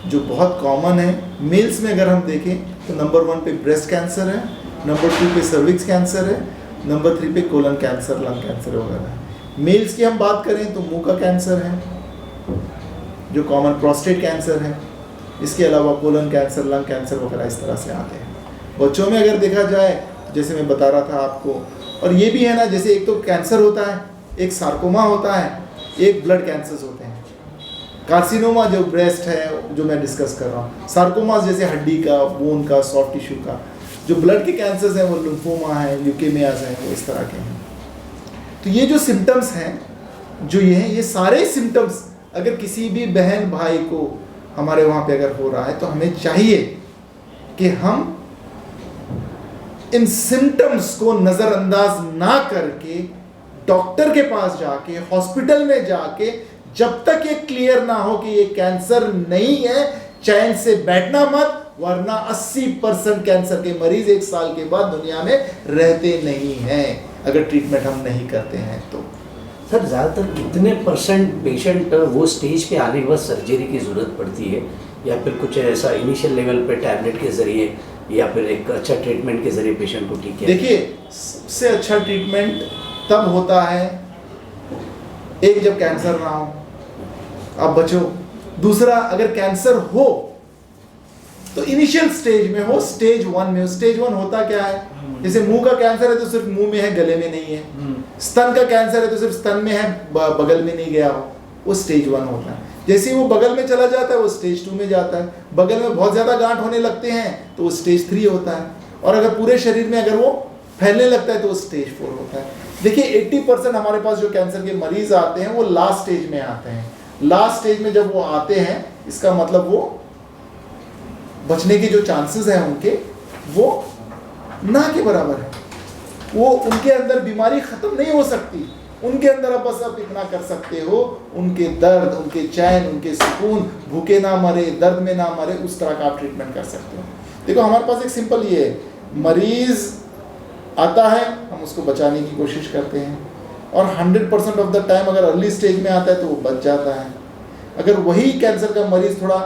जो बहुत कॉमन है, मेल्स में अगर हम देखें तो नंबर 1 पे ब्रेस्ट कैंसर है, नंबर 2 पे सर्विक्स कैंसर है, नंबर 3 पे कोलन कैंसर, लंग कैंसर वगैरह। मेल्स की हम बात करें तो मुंह का कैंसर है, जो कॉमन प्रोस्टेट कैंसर है, इसके अलावा कोलन कैंसर, लंग कैंसर वगैरह इस तरह से आते हैं। बच्चों में अगर देखा जाए, जैसे मैं बता रहा था आपको, और ये भी है ना, जैसे एक तो कैंसर होता है, एक सार्कोमा होता है, एक ब्लड कैंसर्स होते हैं। कार्सिनोमा जो ब्रेस्ट है, जो मैं डिस्कस कर रहा हूँ, सार्कोमा जैसे हड्डी का, बोन का, सॉफ्ट टिश्यू का, जो ब्लड के कैंसर्स हैं वो लिम्फोमा है, ल्यूकेमियाज हैं, वो इस तरह के हैं। तो ये जो सिम्टम्स हैं, जो ये हैं, ये सारे सिम्टम्स अगर किसी भी बहन भाई को हमारे वहाँ पे अगर हो रहा है, तो हमें चाहिए कि हम इन सिम्टम्स को नज़रअंदाज ना करके डॉक्टर के पास जाके, हॉस्पिटल में जाके, जब तक ये क्लियर ना हो कि ये कैंसर नहीं है, चैन से बैठना मत, वरना 80% कैंसर के मरीज 1 साल के बाद दुनिया में रहते नहीं हैं, अगर ट्रीटमेंट हम नहीं करते हैं तो। सर ज़्यादातर कितने परसेंट पेशेंट वो स्टेज पे आने के बाद सर्जरी की ज़रूरत पड़ती है, या फिर कुछ ऐसा इनिशियल लेवल पे टैबलेट के ज़रिए या फिर एक अच्छा ट्रीटमेंट के ज़रिए पेशेंट को ठीक किया? देखिए, सबसे अच्छा ट्रीटमेंट तब होता है, एक जब कैंसर ना हो, आप बचो। दूसरा, अगर कैंसर हो तो इनिशियल स्टेज में हो, स्टेज 1 में हो। स्टेज 1 होता क्या है, जैसे मुंह का कैंसर है तो सिर्फ मुंह में है, गले में नहीं है। स्तन का कैंसर है तो सिर्फ स्तन में है, बगल में नहीं गया हो, वो स्टेज 1 होता है। जैसे ही वो बगल में चला जाता है, वो स्टेज 2 में जाता है। बगल में बहुत ज़्यादा गांठ होने लगते हैं तो वो स्टेज 3 होता है, और अगर पूरे शरीर में अगर वो फैलने लगता है तो वो स्टेज 4 होता है। देखिए, 80% हमारे पास जो कैंसर के मरीज आते हैं वो लास्ट स्टेज में आते हैं। लास्ट स्टेज में जब वो आते हैं, इसका मतलब वो बचने के जो चांसेस हैं उनके, वो ना के बराबर है। वो उनके अंदर बीमारी खत्म नहीं हो सकती, उनके अंदर अब बस आप इतना कर सकते हो, उनके दर्द, उनके चैन, उनके सुकून, भूखे ना मरे, दर्द में ना मरे, उस तरह का आप ट्रीटमेंट कर सकते हो। देखो, हमारे पास एक सिंपल ये है, मरीज आता है, हम उसको बचाने की कोशिश करते हैं, और 100% ऑफ द टाइम अगर अर्ली स्टेज में आता है तो वो बच जाता है। अगर वही कैंसर का मरीज थोड़ा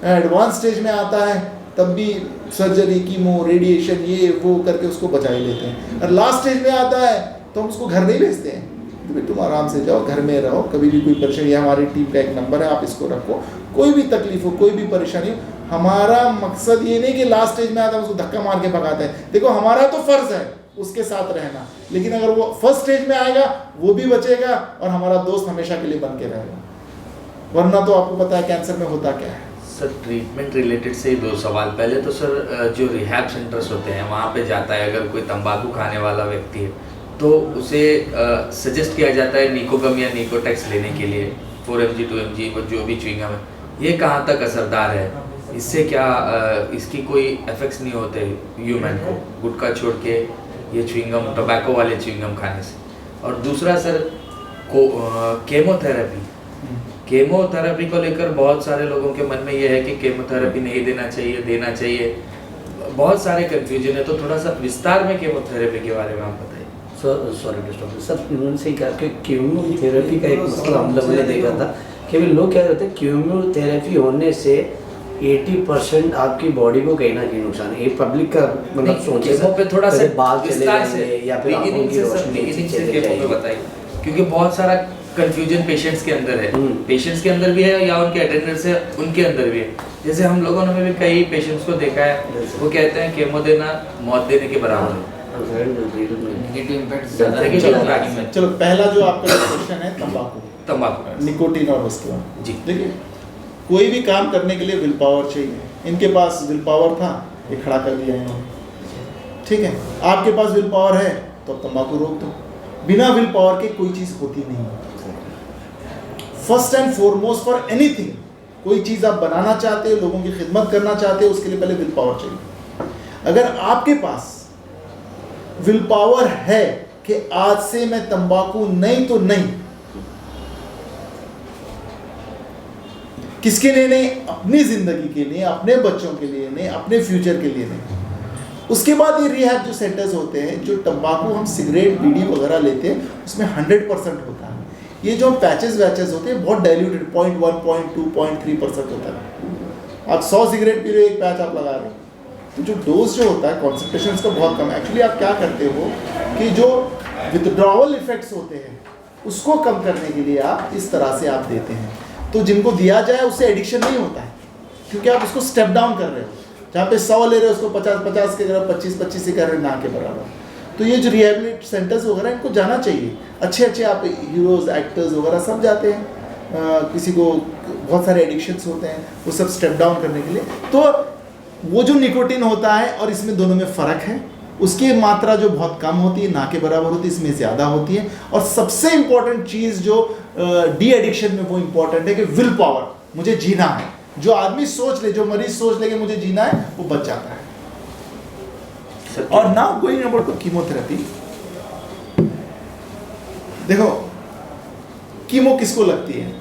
एडवांस स्टेज में आता है, तब भी सर्जरी, कीमो, रेडिएशन, ये वो करके उसको बचा ही लेते हैं। और लास्ट स्टेज में आता है तो हम उसको घर नहीं भेजते हैं, तुम आराम से जाओ, घर में रहो, कभी भी कोई परेशानी, हमारी टीम का एक नंबर है, आप इसको रखो, कोई भी तकलीफ हो, कोई भी परेशानी हो। हमारा मकसद ये नहीं कि लास्ट स्टेज में आता है उसको धक्का मार के भगाते हैं। देखो, हमारा तो फर्ज है उसके साथ रहना, लेकिन अगर वो फर्स्ट स्टेज में आएगा वो भी बचेगा और हमारा दोस्त हमेशा के लिए बन के रहेगा। वरना तो आपको पता है कैंसर में होता क्या है। सर, ट्रीटमेंट रिलेटेड से 2 सवाल। पहले तो सर, जो रिहैब सेंटर्स होते हैं वहाँ पे जाता है, अगर कोई तंबाकू खाने वाला व्यक्ति है तो उसे सजेस्ट किया जाता है निकोगम या निकोटेक्स लेने के लिए, 4 mg 2 mg, वो जो भी च्युइंगम है, ये कहाँ तक असरदार है? इससे क्या इसकी कोई इफेक्ट्स नहीं होते ह्यूमन को, गुटखा छोड़ के ये च्युइंगम, टोबैको वाले च्युइंगम खाने से? और दूसरा सर, केमोथेरेपी को लेकर बहुत सारे लोगों के मन में ये है कि केमोथेरेपी नहीं देना चाहिए, देना चाहिए, बहुत सारे कंफ्यूजन है, तो थोड़ा सा विस्तार में केमोथेरेपी के बारे में आप बताइए। सॉरी डिस्टर्ब सर, इन्होंने सही कहा कि कीमोथेरेपी का एक मसला हम लोगों ने देखा था कि लोग क्या कहते हैं, कीमोथेरेपी होने से 80% आपकी बॉडी को कहीं ना कहीं नुकसान है। ये पब्लिक का मतलब सोचे पे थोड़ा सा बाल चले विस्तार से जाएंगे या फिर आंखों की रोशनी चले जाएगी, बताइए, क्योंकि बहुत सारा कंफ्यूजन पेशेंट्स के अंदर है, पेशेंट्स के अंदर भी है या उनके अटेंडर्स है उनके अंदर भी है। जैसे हम लोगों ने भी कई पेशेंट्स को देखा है, वो कहते हैं केमो देना मौत देने के बराबर है। चलो, पहला जो आपका क्वेश्चन है तंबाकू, निकोटीन और उसके बाद जी, देखिए, कोई भी काम करने के लिए विल पावर चाहिए। इनके पास विल पावर था, ये खड़ा कर दिया इन्होंने, ठीक है। आपके पास विल पावर है तो तंबाकू रोक दो। बिना विल पावर के कोई चीज़ होती नहीं है। First and foremost for anything, कोई चीज़ आप बनाना चाहते हो, लोगों की खिदमत करना चाहते हो, उसके लिए पहले विल पावर चाहिए। अगर आपके पास विल पावर है कि आज से मैं तंबाकू नहीं तो नहीं, किसके लिए नहीं? अपनी जिंदगी के लिए, अपने बच्चों के लिए नहीं, अपने फ्यूचर के लिए नहीं। उसके बाद ये रिहैब जो सेंटर्स होते हैं, जो तंबाकू हम सिगरेट, बीड़ी वगैरह लेते हैं, उसमें 100% होता है। ये जो पैचेस वैचेस होते हैं बहुत डाइल्यूटेड 0.1 0.2 0.3% होता है। आप 100 सिगरेट पी रहे हो, एक पैच आप लगा रहे हो, तो जो डोज जो होता है कॉन्सेंट्रेशन इसका बहुत कम है। एक्चुअली आप क्या करते हो कि जो विथड्रॉवल इफेक्ट्स होते हैं उसको कम करने के लिए आप इस तरह से आप देते हैं, तो जिनको दिया जाए उससे एडिक्शन नहीं होता है, क्योंकि आप उसको स्टेप डाउन कर रहे हो। जहाँ पे 100 ले रहे हो उसको 50 के जगह 25 से कर रहे हो, ना के बराबर। तो ये जो रिहेबिलिट सेंटर्स वगैरह इनको जाना चाहिए, अच्छे आप हीरोज़ एक्टर्स वगैरह सब जाते हैं। किसी को बहुत सारे एडिक्शंस होते हैं, वो सब स्टेप डाउन करने के लिए। तो वो जो निकोटिन होता है और इसमें दोनों में फ़र्क है, उसकी मात्रा जो बहुत कम होती है, ना के बराबर होती है, इसमें ज़्यादा होती है। और सबसे इम्पॉर्टेंट चीज़ जो डी एडिक्शन में वो इम्पॉर्टेंट है कि विल पावर, मुझे जीना है। जो आदमी सोच ले, जो मरीज सोच ले कि मुझे जीना है, वो बच जाता है। और now going about to chemotherapy, देखो कीमो किसको लगती है?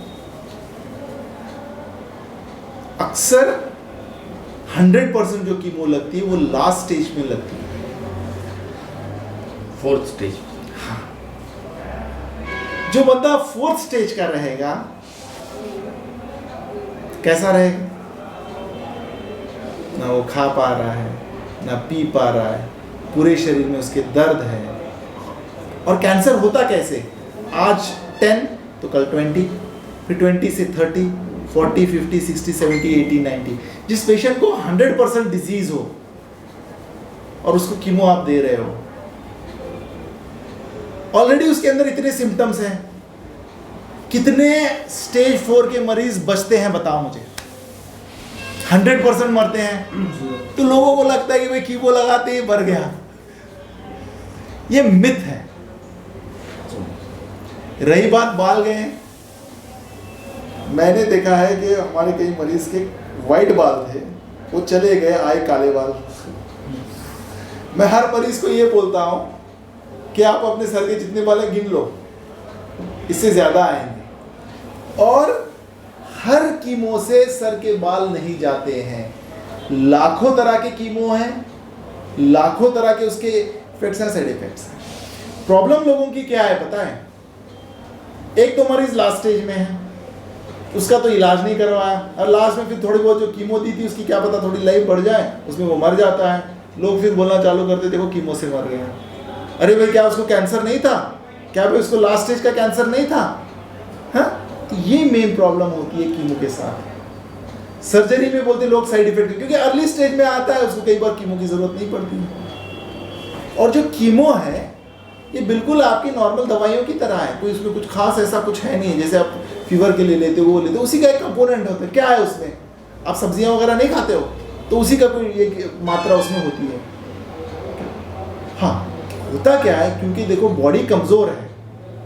अक्सर 100% जो कीमो लगती है वो लास्ट स्टेज में लगती है, 4th स्टेज। जो बंदा 4th स्टेज का रहेगा कैसा रहेगा? ना वो खा पा रहा है, ना पी पा रहा है, पूरे शरीर में उसके दर्द है। और कैंसर होता कैसे? आज 10 तो कल 20, फिर 20 से 30, 40, 50, 60, 70, 80, 90। जिस पेशेंट को 100% डिजीज हो और उसको कीमो आप दे रहे हो, ऑलरेडी उसके अंदर इतने सिम्टम्स हैं, कितने स्टेज 4 के मरीज बचते हैं बताओ मुझे? 100% मरते हैं। तो लोगों को लगता है कि भाई कीमो लगाते ही मर गया। ये मिथ है। रही बात बाल गए, मैंने देखा है कि हमारे कई मरीज के वाइट बाल थे, वो चले गए, आए काले बाल। मैं हर मरीज को ये बोलता हूं कि आप अपने सर के जितने बाल हैं गिन लो, इससे ज्यादा आएंगे। और हर कीमो से सर के बाल नहीं जाते हैं। लाखों तरह के कीमो हैं, लाखों तरह के उसके इफेक्ट्स हैं, साइड इफेक्ट्स हैं। प्रॉब्लम लोगों की क्या है पता है? एक तो मरीज लास्ट स्टेज में है, उसका तो इलाज नहीं करवाया, और लास्ट में फिर थोड़ी बहुत जो कीमो दी थी उसकी क्या पता थोड़ी लाइफ बढ़ जाए, उसमें वो मर जाता है। लोग फिर बोलना चालू करते देखो कीमो से मर गया। अरे भाई क्या उसको कैंसर नहीं था? क्या भाई उसको लास्ट स्टेज का कैंसर नहीं था? हाँ, तो ये मेन प्रॉब्लम होती है कीमो के साथ। सर्जरी में बोलते लोग साइड इफेक्ट, क्योंकि अर्ली स्टेज में आता है, उसको कई बार कीमो की जरूरत नहीं पड़ती। और जो कीमो है ये बिल्कुल आपकी नॉर्मल दवाइयों की तरह है, कोई उसमें कुछ खास ऐसा कुछ है नहीं है। जैसे आप फीवर के लिए लेते हो वो लेते हो, उसी का एक कंपोनेंट होता है। क्या है उसमें? आप सब्जियां वगैरह नहीं खाते हो तो उसी का कोई एक मात्रा उसमें होती है। हाँ, होता क्या है, क्योंकि देखो बॉडी कमज़ोर है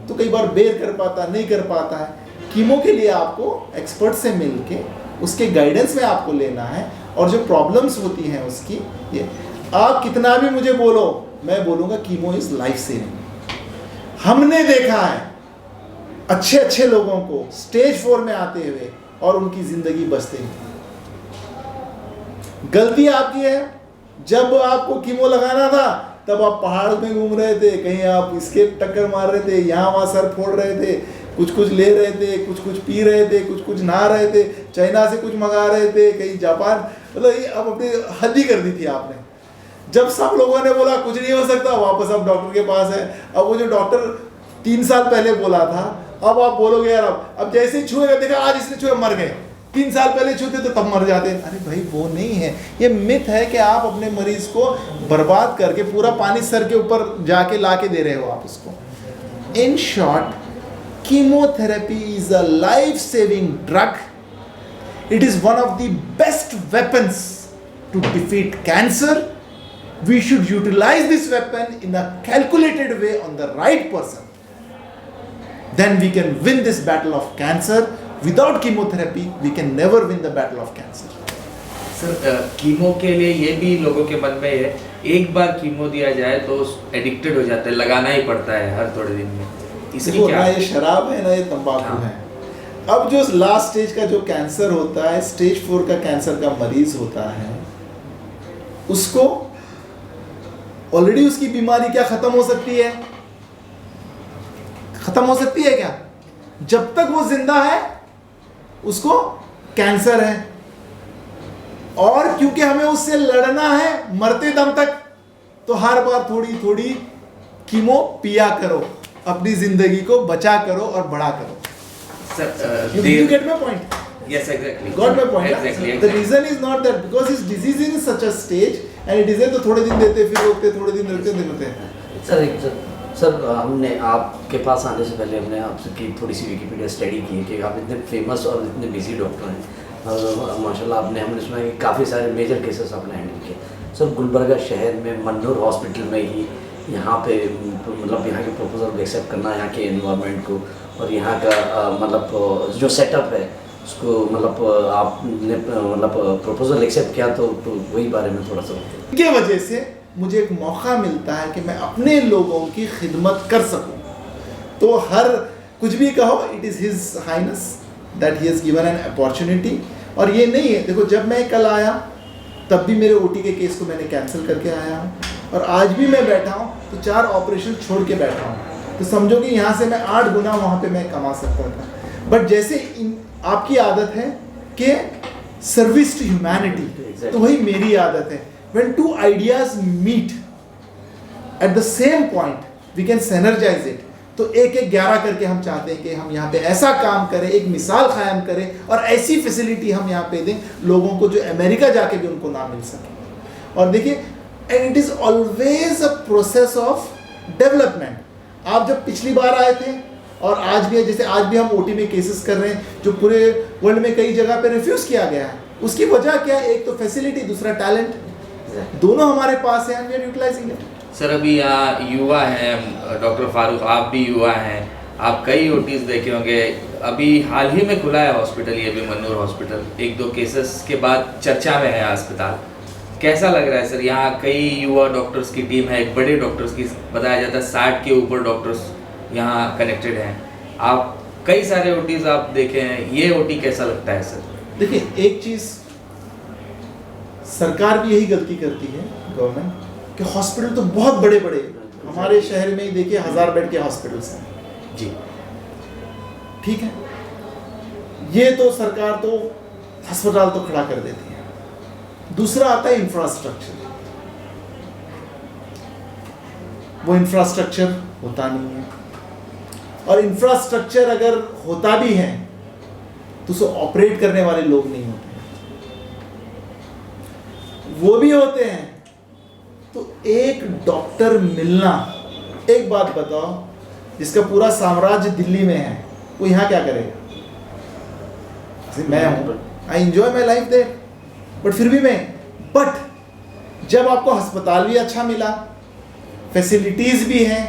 तो कई बार बेयर कर पाता नहीं कर पाता है। कीमो के लिए आपको एक्सपर्ट से मिलके उसके गाइडेंस में आपको लेना है। और जो प्रॉब्लम्स होती हैं उसकी, ये आप कितना भी मुझे बोलो, मैं बोलूँगा कीमो इज़ लाइफ सेविंग। हमने देखा है अच्छे अच्छे लोगों को स्टेज 4 में आते हुए और उनकी ज़िंदगी बचते हुए। गलती आपकी है, जब आपको कीमो लगाना था तब आप पहाड़ में घूम रहे थे, कहीं आप इसके टक्कर मार रहे थे, यहाँ वहाँ सर फोड़ रहे थे, कुछ ले रहे थे, कुछ पी रहे थे, कुछ नहा रहे थे, चाइना से कुछ मंगा रहे थे, कहीं जापान, मतलब ये अब अपनी हद ही कर दी थी आपने। जब सब लोगों ने बोला कुछ नहीं हो सकता, वापस आप डॉक्टर के पास है। अब वो जो डॉक्टर 3 साल पहले बोला था, अब आप बोलोगे यार अब जैसे ही छुएगा, देखा आज इसने छुए मर गए, 3 साल पहले छूते तो तब मर जाते। अरे भाई वो नहीं है, ये मिथ है कि आप अपने मरीज को बर्बाद करके पूरा पानी सर के ऊपर जाके ला के दे रहे हो आप उसको। In short, chemotherapy is a life saving drug. It is one of the best weapons to defeat cancer. We should utilize this weapon in a calculated way on the right person. Then we can win this battle of cancer. Without chemotherapy, we can never win the battle of cancer. Sir chemo के लिए ये भी लोगों के मन में है, एक बार कीमो दिया जाए तो एडिक्टेड हो जाते हैं, लगाना ही पड़ता है हर थोड़े दिन में। इसकी क्या? ना ये शराब है ना ये तंबाकू है। अब जो लास्ट स्टेज का जो कैंसर होता है, स्टेज 4 का कैंसर का मरीज होता है, उसको ऑलरेडी उसकी बीमारी क्या खत्म हो सकती है? खत्म हो सकती है क्या? जब तक वो जिंदा है उसको कैंसर है, और क्योंकि हमें उससे लड़ना है मरते दम तक, तो हर बार थोड़ी थोड़ी कीमो पिया करो, अपनी जिंदगी को बचा करो और बड़ा करो। You get my point? Yes, exactly. Got my point? Exactly. The reason is not that because his disease is in such a stage and it is तो थोड़े दिन देते फिर रोकते, थोड़े दिन रखते हैं। सर हमने आपके पास आने से पहले हमने आपसे की थोड़ी सी विकिपीडिया स्टडी की है कि आप इतने फेमस और इतने बिजी डॉक्टर हैं और माशाल्लाह हमने सुना कि काफ़ी सारे मेजर केसेस आपने हैंडल किए। सर गुलबर्गा शहर में मन्नूर हॉस्पिटल में ही यहाँ पे मतलब यहाँ के प्रपोजल को एक्सेप्ट करना, यहाँ के एनवायरनमेंट को और यहाँ का मतलब जो सेटअप है उसको मतलब आपने मतलब प्रपोजल एक्सेप्ट किया तो वही बारे में थोड़ा सा के वजह से मुझे एक मौका मिलता है कि मैं अपने लोगों की खिदमत कर सकूं। तो हर कुछ भी कहो, it is his highness that he has given an opportunity. और ये नहीं है, देखो जब मैं कल आया तब भी मेरे ओटी के केस को मैंने कैंसिल करके आया हूँ, और आज भी मैं बैठा हूँ तो 4 ऑपरेशन छोड़ के बैठा हूँ। तो समझो कि यहाँ से मैं 8 गुना वहाँ पे मैं कमा सकता था। बट जैसे आपकी आदत है कि सर्विस टू ह्यूमैनिटी, तो वही मेरी आदत है। When two ideas meet at the same point, we can synergize it. तो 1-1-11 करके हम चाहते हैं कि हम यहाँ पे ऐसा काम करें, एक मिसाल कायम करें और ऐसी फैसिलिटी हम यहाँ पे दें लोगों को जो अमेरिका जाके भी उनको ना मिल सके। और देखिए, and it is always a process of development. आप जब पिछली बार आए थे और आज भी, जैसे आज भी हम ओटी में केसेस कर रहे हैं जो पूरे वर्ल्ड में कई जगह पे रिफ्यूज़ किया गया है, उसकी वजह क्या है? एक तो फैसिलिटी, दूसरा टैलेंट, दोनों हमारे पास है, we are utilising it. Sir अभी यहाँ युवा हैं, डॉक्टर फारूक आप भी युवा हैं, आप कई ओटीज देखे होंगे। अभी हाल ही में खुला है हॉस्पिटल, ये भी मन्नूर हॉस्पिटल, 1-2 केसेस के बाद चर्चा में है अस्पताल। कैसा लग रहा है सर? यहाँ कई युवा डॉक्टर्स की टीम है, एक बड़े डॉक्टर्स की, बताया जाता है 60 के ऊपर डॉक्टर्स यहाँ कनेक्टेड हैं। आप कई सारे ओटीज आप देखे हैं, ये ओटी कैसा लगता है सर? देखिए, एक चीज़ सरकार भी यही गलती करती है, गवर्नमेंट, कि हॉस्पिटल तो बहुत बड़े बड़े हमारे शहर में ही देखिए 1000 बेड के हॉस्पिटल्स हैं जी, ठीक है, ये तो सरकार तो अस्पताल तो खड़ा कर देती है। दूसरा आता है इंफ्रास्ट्रक्चर, वो इंफ्रास्ट्रक्चर होता नहीं है, और इंफ्रास्ट्रक्चर अगर होता भी है तो उसे ऑपरेट करने वाले लोग नहीं होते, वो भी होते हैं। तो एक डॉक्टर मिलना, एक बात बताओ, जिसका पूरा साम्राज्य दिल्ली में है, वो यहाँ क्या करेगा? मैं हूँ, I enjoy my life there, but फिर भी बट जब आपको अस्पताल भी अच्छा मिला, फैसिलिटीज भी हैं,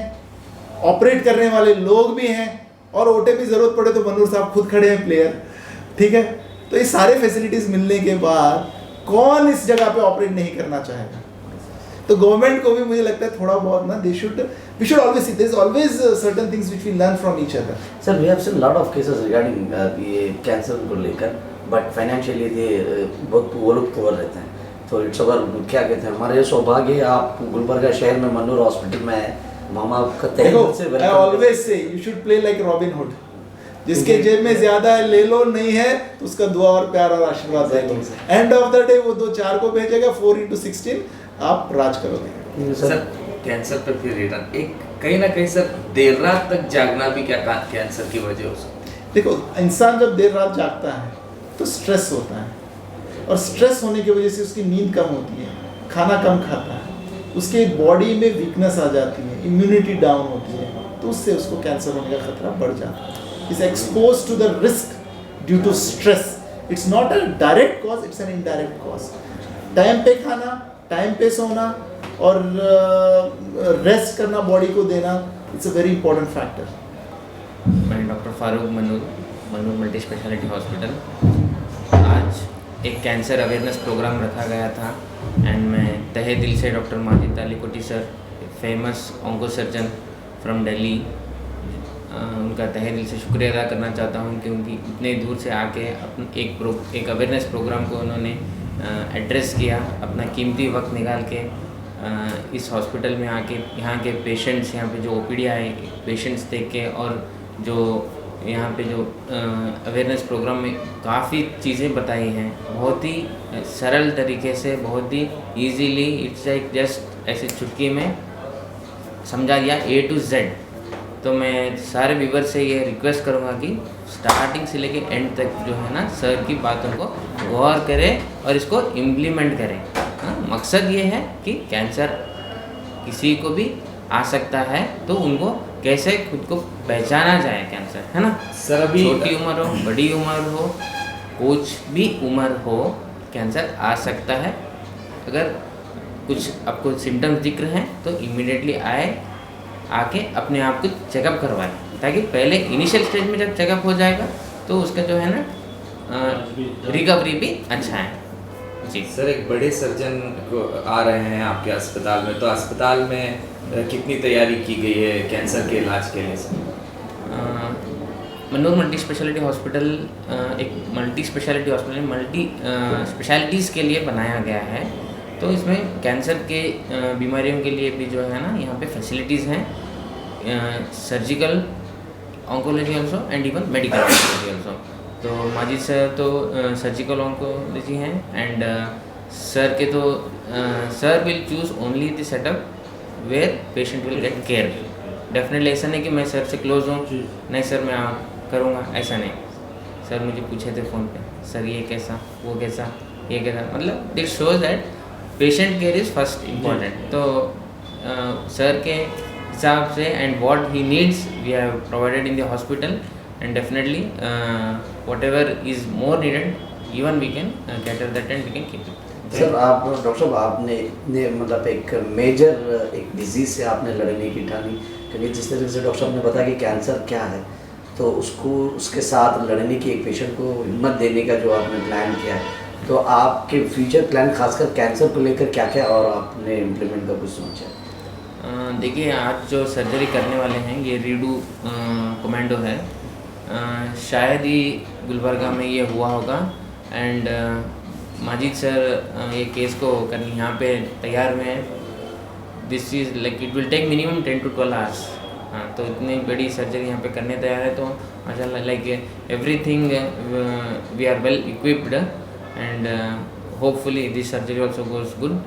ऑपरेट करने वाले लोग भी हैं, और ओटे भी जरूरत पड़े तो मन्नूर साहब खुद खड़े हैं प्लेयर, ठीक है, तो ये सारे फैसिलिटीज मिलने के बाद कौन इस जगह पे ऑपरेट नहीं करना चाहेगा? तो गवर्नमेंट को भी मुझे लगता है थोड़ा बहुत ना, we should always see, there is always certain things which we learn from each other. Sir we have seen lot of cases regarding ये कैंसर को लेकर, बट फाइनेंशियली बहुत वो लोग पुअर रहते हैं। तो इट्स अवर, क्या कहते हैं, हमारे सौभाग्य आप गुलबर्गा शहर में मन्नूर हॉस्पिटल में है, मामा आपका तहे दिल से welcome. I always say you should play like robin hood, जिसके जेब में ज्यादा है ले लो, नहीं है तो उसका दुआ और प्यार और आशीर्वाद ले लो। एंड ऑफ द डे वो 2-4 को भेजेगा, 4x16 आप राज करोगे। सर कैंसर पे फिर रिटर्न, एक कहीं ना कहीं सर देर रात तक जागना भी क्या कैंसर की वजह हो सकती है? देखो, इंसान जब देर रात जागता है तो स्ट्रेस होता है, और स्ट्रेस होने की वजह से उसकी नींद कम होती है, खाना कम खाता है, उसके बॉडी में वीकनेस आ जाती है, इम्यूनिटी डाउन होती है, तो उससे उसको कैंसर होने का खतरा बढ़ जाता है। Is expose to the risk due to stress. It's not a direct cause, it's an indirect cause. Time पे खाना, टाइम पे सोना और रेस्ट करना बॉडी को देना, it's a very important factor. मैं doctor Farooq, Mannur multi specialty hospital. आज एक कैंसर अवेयरनेस प्रोग्राम रखा गया था, एंड मैं तहे दिल से doctor Majid Talikoti sir, famous onco surgeon from Delhi, उनका तहे दिल से शुक्रिया अदा करना चाहता हूँ कि उनकी इतने दूर से आके एक अवेयरनेस प्रोग्राम को उन्होंने एड्रेस किया, अपना कीमती वक्त निकाल के इस हॉस्पिटल में आके यहाँ के पेशेंट्स, यहाँ पे जो ओपीडी आए पेशेंट्स देख के, और जो यहाँ पे जो अवेयरनेस प्रोग्राम में काफ़ी चीज़ें बताई हैं, बहुत ही सरल तरीके से, बहुत ही इजीली, इट्स लाइक जस्ट ऐसे चुटकी में समझा दिया A to Z। तो मैं सारे व्यूवर से ये रिक्वेस्ट करूँगा कि स्टार्टिंग से लेके एंड तक जो है ना सर की बातों को गौर करें और इसको इम्प्लीमेंट करें। हाँ, मकसद ये है कि कैंसर किसी को भी आ सकता है, तो उनको कैसे खुद को पहचाना जाए कैंसर, है ना। सर अभी छोटी उम्र हो, बड़ी उम्र हो, कुछ भी उम्र हो, कैंसर आ सकता है। अगर कुछ आपको सिम्टम्स दिख रहे हैं तो इमीडिएटली आके अपने आप को चेकअप करवाएं, ताकि पहले इनिशियल स्टेज में जब चेकअप हो जाएगा तो उसका जो है ना रिकवरी भी अच्छा है जी। सर एक बड़े सर्जन को आ रहे हैं आपके अस्पताल में, तो अस्पताल में कितनी तैयारी की गई है कैंसर के इलाज के लिए sir? Mannur multi specialty hospital एक multi specialty hospital, multi specialties के लिए बनाया गया है। तो इसमें कैंसर के बीमारियों के लिए भी जो है ना यहाँ पे फैसिलिटीज़ हैं, surgical oncology also and even medical oncology also. तो माजिद सर तो सर्जिकल ऑन्कोलॉजी हैं एंड सर के तो sir will choose only the setup where patient will get care. Definitely ऐसा नहीं कि मैं सर से क्लोज हूँ, नहीं सर मैं करूँगा, ऐसा नहीं। सर मुझे पूछे थे फ़ोन पे, सर ये कैसा, वो कैसा, ये कैसा, मतलब this shows that patient care is first important. तो सर के हिसाब से and what he needs we have provided in the hospital and definitely whatever is more needed even we can cater that and we can keep it. Sir आप doctor साहब आपने इतने मतलब एक मेजर एक डिजीज़ से आपने लड़ने की ठानी, क्योंकि जिस तरीके से डॉक्टर साहब ने बताया कि कैंसर क्या है, तो उसको उसके साथ लड़ने की, एक पेशेंट को हिम्मत देने का जो आपने प्लान किया है, तो आपके फ्यूचर प्लान खासकर कैंसर को लेकर क्या क्या और आपने इम्प्लीमेंट का कुछ सोचा है? देखिए आज जो सर्जरी करने वाले हैं ये रीडू कमांडो है, शायद ही गुलबर्गा में ये हुआ होगा एंड माजिद सर ये केस को करने यहाँ पे तैयार हुए हैं। This is like it will take minimum 10 to 12 hours. हाँ, तो इतनी बड़ी सर्जरी यहाँ पे करने तैयार है, तो माशाल्लाह like everything we are well equipped and hopefully this surgery also goes good.